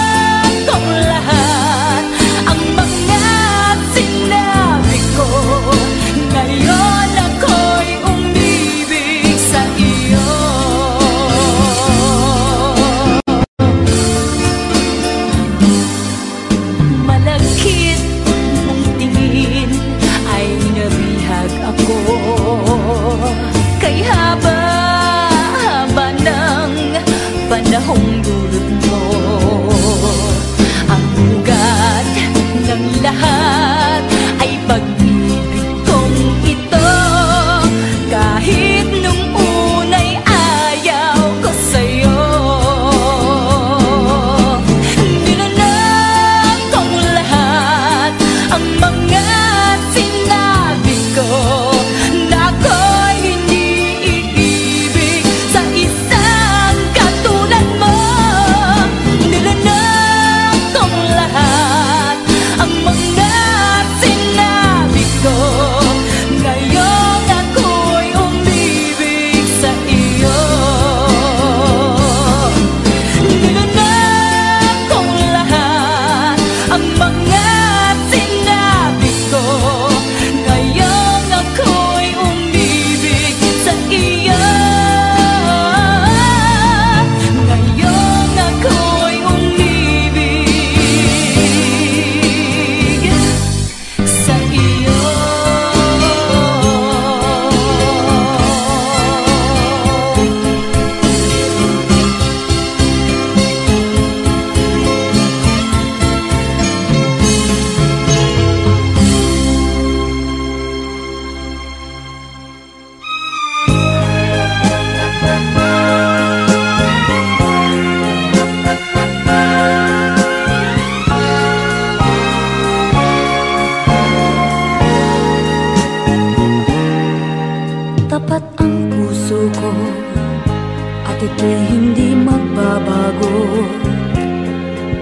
ito'y hindi magbabago,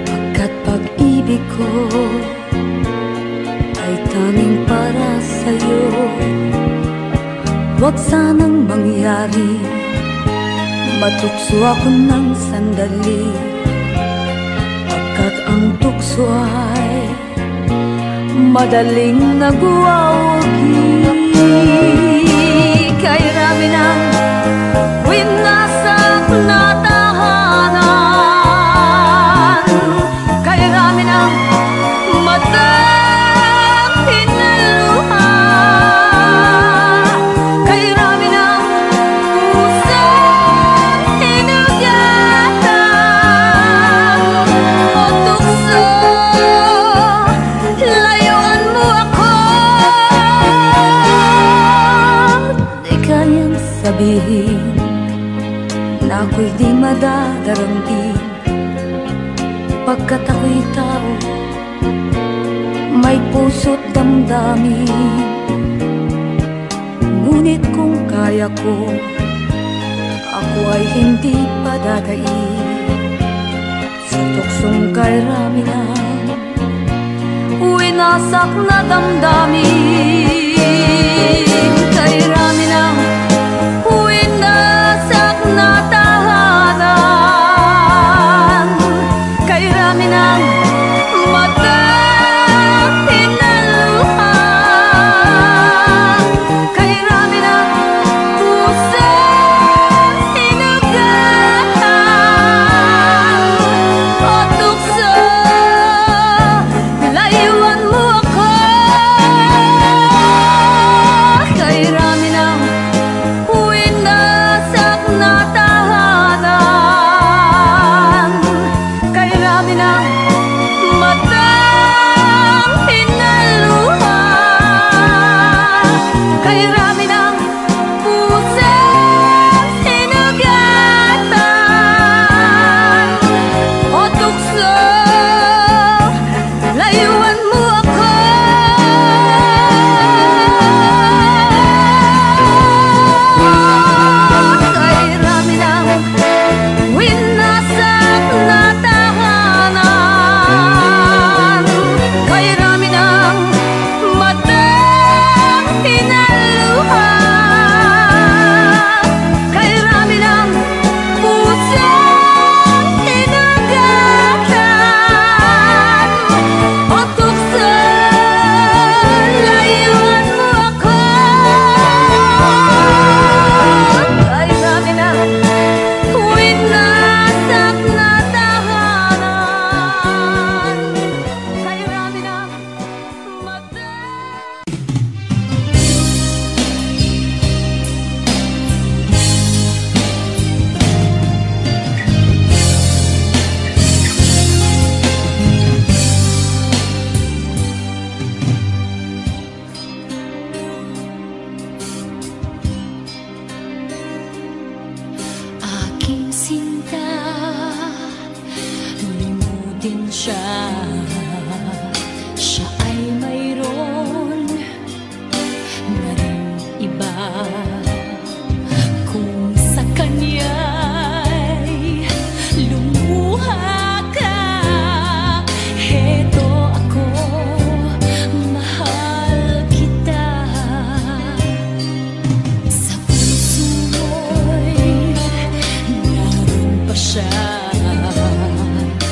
pagkat pag-ibig ko ay tanging para sa'yo. Huwag sanang mangyari matukso ako ng sandali, pagkat ang tukso ay madaling nagwawagi. Kay rami ng winasak na tahanan, kay rami ng matang hinaluha, kay rami ng pusang hinugatan. O tukso, layuan mo ako. Di kayang sabihin na ako'y di madadarangin, pagkat ako'y tao, may puso't damdamin. Ngunit kung kaya ko, ako ay hindi padadaig sa tuksong kay rami na winasak na damdamin. Kay rami ng winasak na tahanan, kay rami ng matang hinaluha, kay rami ng pusang hinugatan. O tukso, layuan mo ako. Kay rami ng winasak na tahanan, kay rami ng matang hinaluha, kay rami ng pusang hinugatan. O tukso, layuan mo ako. Kay rami ng winasak na tahanan, kay rami ng matang hinaluha, kay rami ng pusang hinugatan. O tukso, layuan mo ako. Kay rami ng winasak na tahanan, kay rami ng matang. Aking sinta, limutin siya. Siya ay mayroon na rin iba. Kung sa kanya'y lumuha ka, heto ako, mahal kita. Sa puso mo'y naroon pa siya,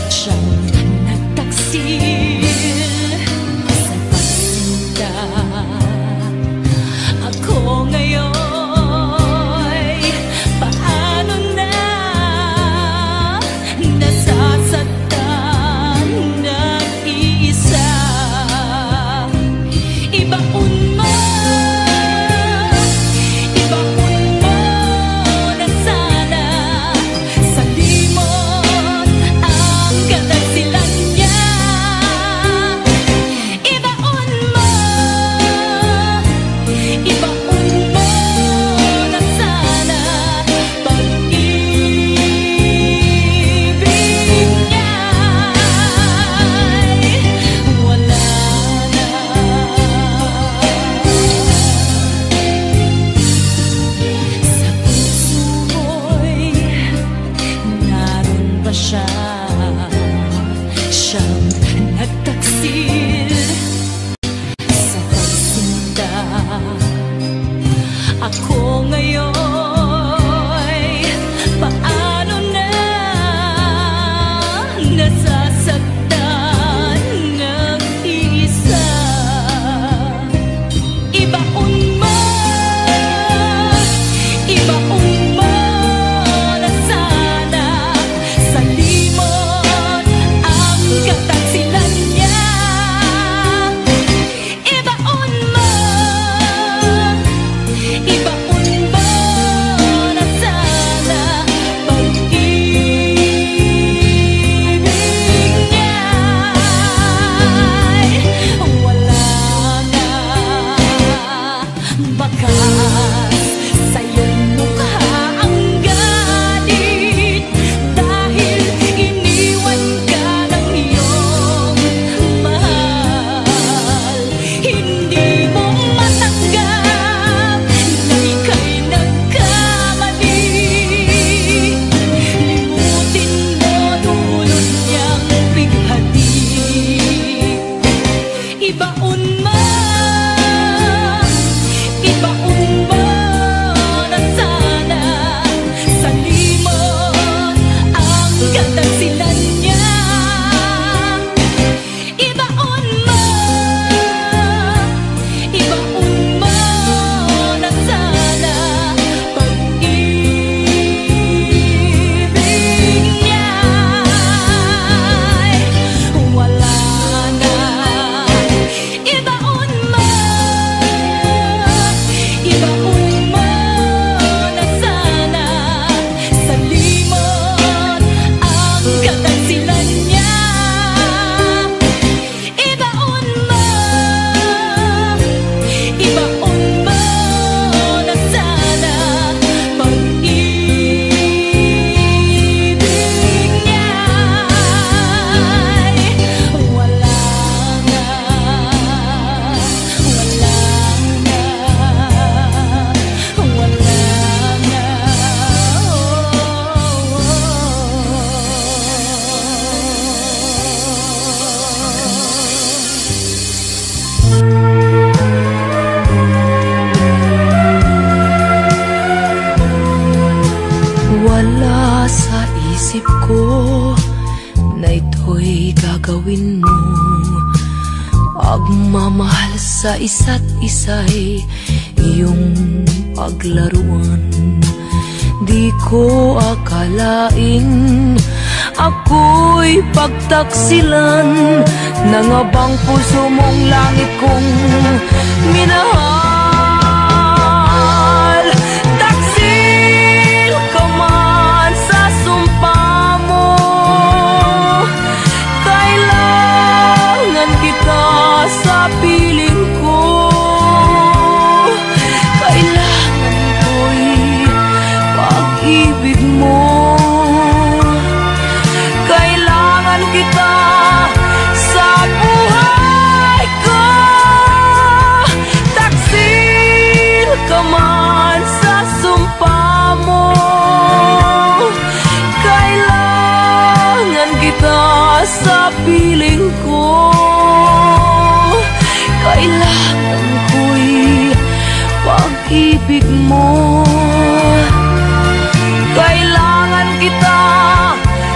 siyang nagtaksi wala sa isip ko na ito'y gagawin mo. Pagmamahal sa isa't isa'y iyong paglaruan. Di ko akalain ako'y pagtaksilan ng abang puso mong langit kong minahal. Taksil ka man sa sumpa mo, kailangan kita sa piling ko. Kailangan ko'y pag-ibig mo. Kailangan kita sa buhay ko. Taksil ka man sa sumpa mo, kailangan kita sa piling ko. Kailangan ko'y pag-ibig mo. Kailangan kita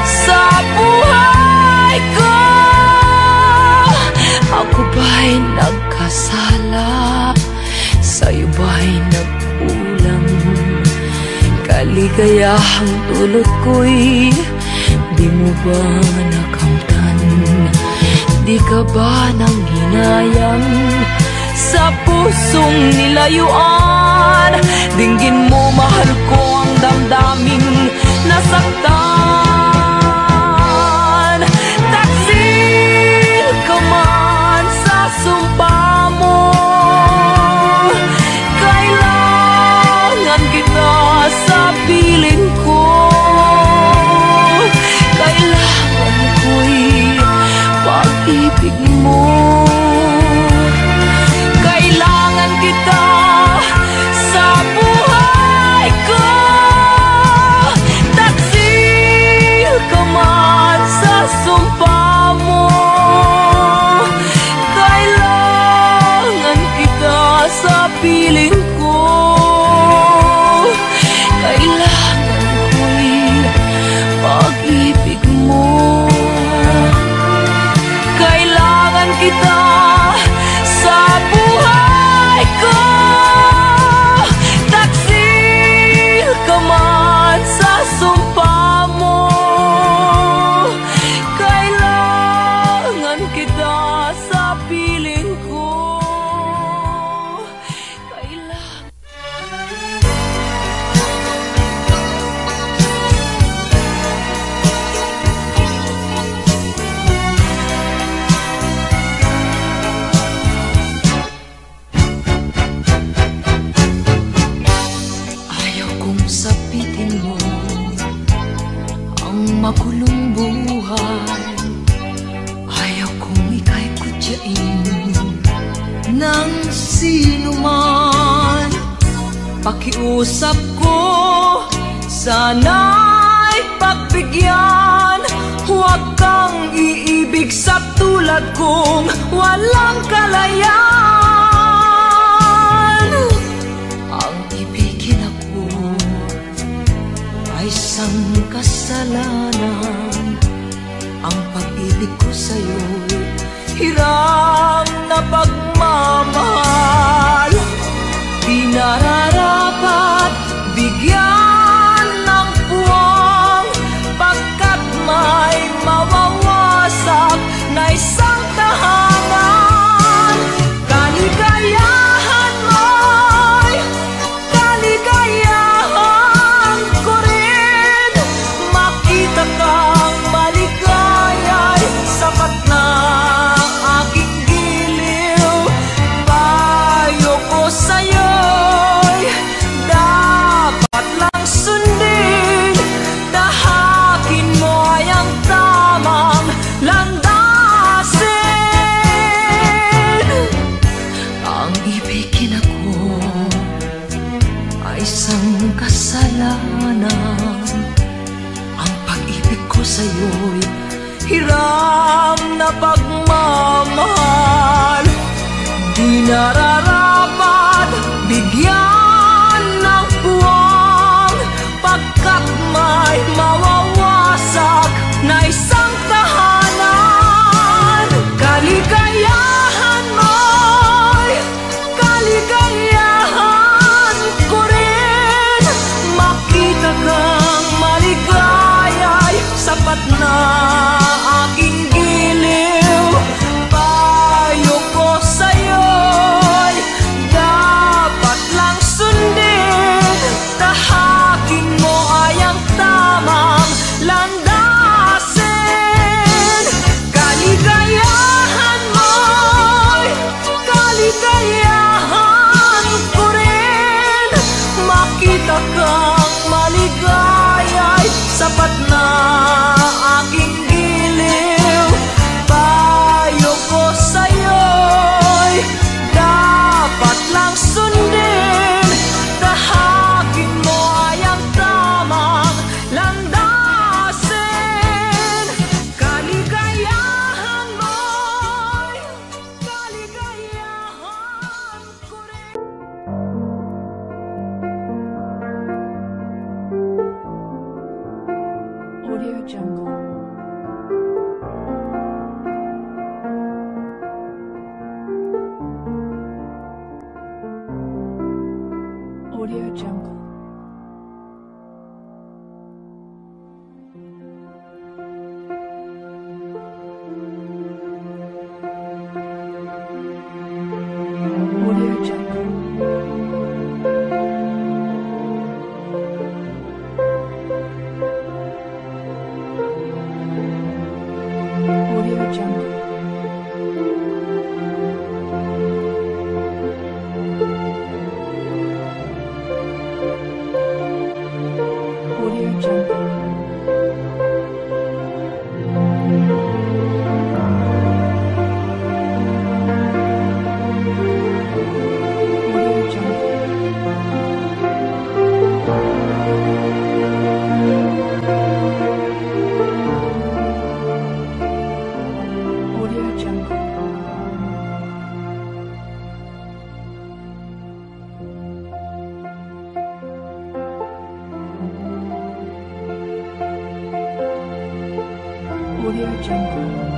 sa buhay ko. Ako ba'y nagkasala? Sa'yo ba'y nagkulang? Kaligayahang dulot ko'y di mo ba nakamtan? Di ka ba nang hinayang sa pusong nilayuan? Dinggin mo, mahal ko, ang damdaming nasaktan. Taksil ka man sa sumpa mo, kailangan kita sa piling ko. Kailangan ko'y pag-ibig mo. Kailangan kita sa buhay ko. Taksil ka man sa sumpa mo, kailangan kita sa piling ko. Kailangan ko'y pag-ibig mo. Kailangan kita sa buhay ko. Taksil ka man sa sumpa mo, kailangan kita sa piling ko. Kailangan. Ayaw kong sapitin mo ang magulong buhay. Ayaw kong ika'y kutyain ng sino man. Pakiusap ko, sana'y pagbigyan. Huwag kang iibig sa tulad kong walang kalayaan. Ang ibigin ako ay isang kasalanan. Ang pag-ibig ko sa'yo'y hiram na pagmamahal. Di nararapat bigyan ng puwang, pagkat may mawawasak na isang tahanan. Kaligayahan mo'y kaligayahan ko rin. Makita kang maligaya'y sapat na aking giliw. Payo ko sa'yo'y dapat lang sundin. Tahakin mo ay ang tamang landasin. Ang ibigin ako ay isang kasalanan. Ang pag-ibig ko sa'yo'y hiram na pagmamahal. Di nararapat bigyan ng puwang, pagkat Audio Jungle. Audio Jungle. Audio Jungle. Audio Jungle. Audio Jungle. Audio Jungle. Audio Jungle.